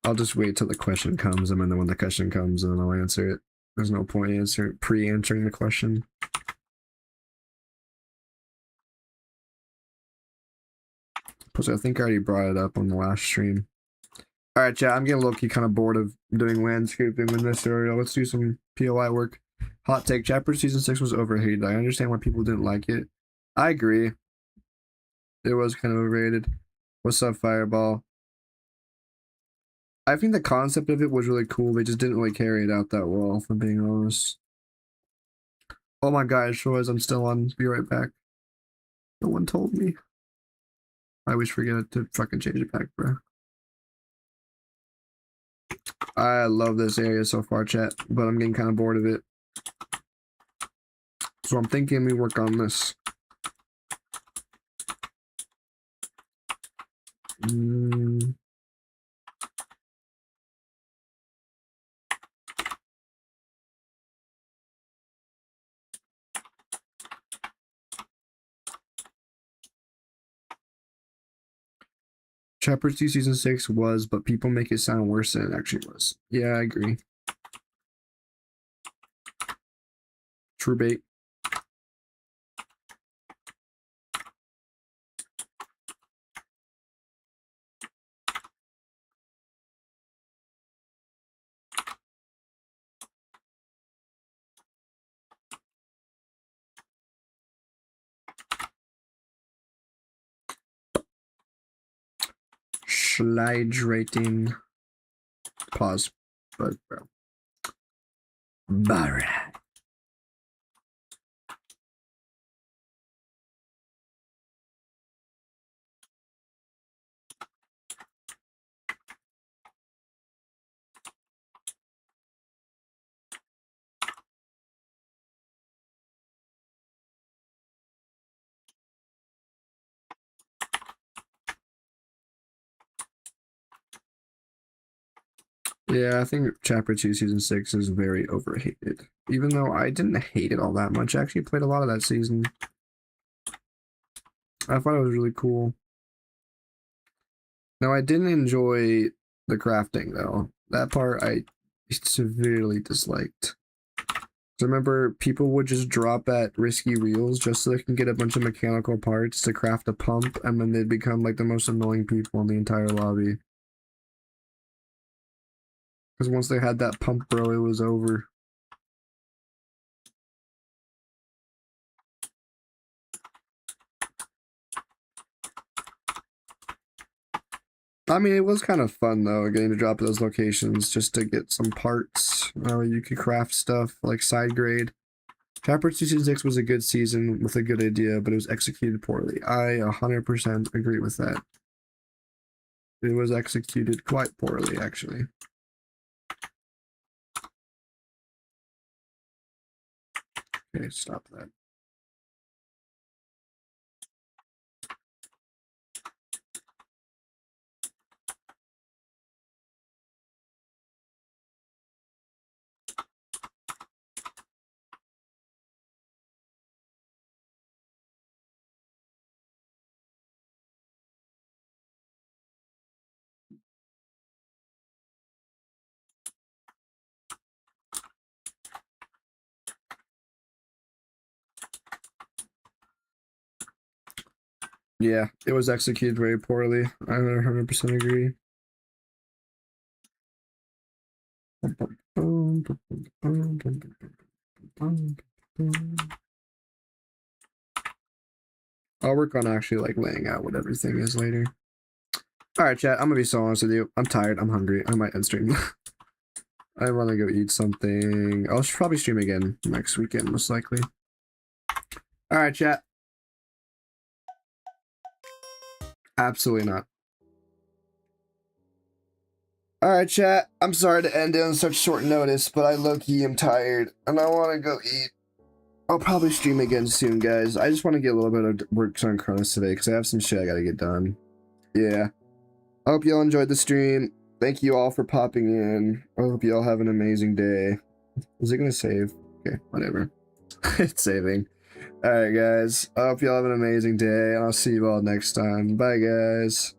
I'll just wait till the question comes, and then when the question comes, then I'll answer it. There's no point pre-answering the question. Plus, I think I already brought it up on the last stream. Alright, chat, I'm getting low-key kind of bored of doing landscaping in this area. Let's do some POI work. Hot take. Chapter Season 6 was overhated. I understand why people didn't like it. I agree. It was kind of overrated. What's up, Fireball? I think the concept of it was really cool. They just didn't really carry it out that well, if I'm being honest. Oh my gosh, Royce, I'm still on. Be right back. No one told me. I always forget to fucking change it back, bro. I love this area so far, chat, but I'm getting kind of bored of it. So I'm thinking we work on this. Chapter 2 Season 6 was, but people make it sound worse than it actually was. Yeah, I agree. True bait. Slide rating. Pause. But bro. Barra. Yeah, I think Chapter 2 Season 6 is very overhated. Even though I didn't hate it all that much, I actually played a lot of that season. I thought it was really cool. Now, I didn't enjoy the crafting, though. That part I severely disliked. I remember people would just drop at risky reels just so they can get a bunch of mechanical parts to craft a pump, and then they'd become like the most annoying people in the entire lobby. Because once they had that pump, bro, it was over. I mean, it was kind of fun, though, getting to drop at those locations just to get some parts. You could craft stuff like side grade. Chapter 2 Season 6 was a good season with a good idea, but it was executed poorly. I 100% agree with that. It was executed quite poorly, actually. Okay, stop that. Yeah, it was executed very poorly. I 100% agree. I'll work on actually like laying out what everything is later. Alright, chat, I'm gonna be so honest with you. I'm tired, I'm hungry. I might end stream. I wanna go eat something. I'll probably stream again next weekend, most likely. Alright, chat. Absolutely not. Alright, chat. I'm sorry to end it on such short notice, but I low-key am tired, and I want to go eat. I'll probably stream again soon, guys. I just want to get a little bit of work on Chronus today, because I have some shit I gotta get done. Yeah. I hope y'all enjoyed the stream. Thank you all for popping in. I hope y'all have an amazing day. Is it gonna save? Okay, whatever. It's saving. Alright, guys. I hope y'all have an amazing day, and I'll see you all next time. Bye, guys.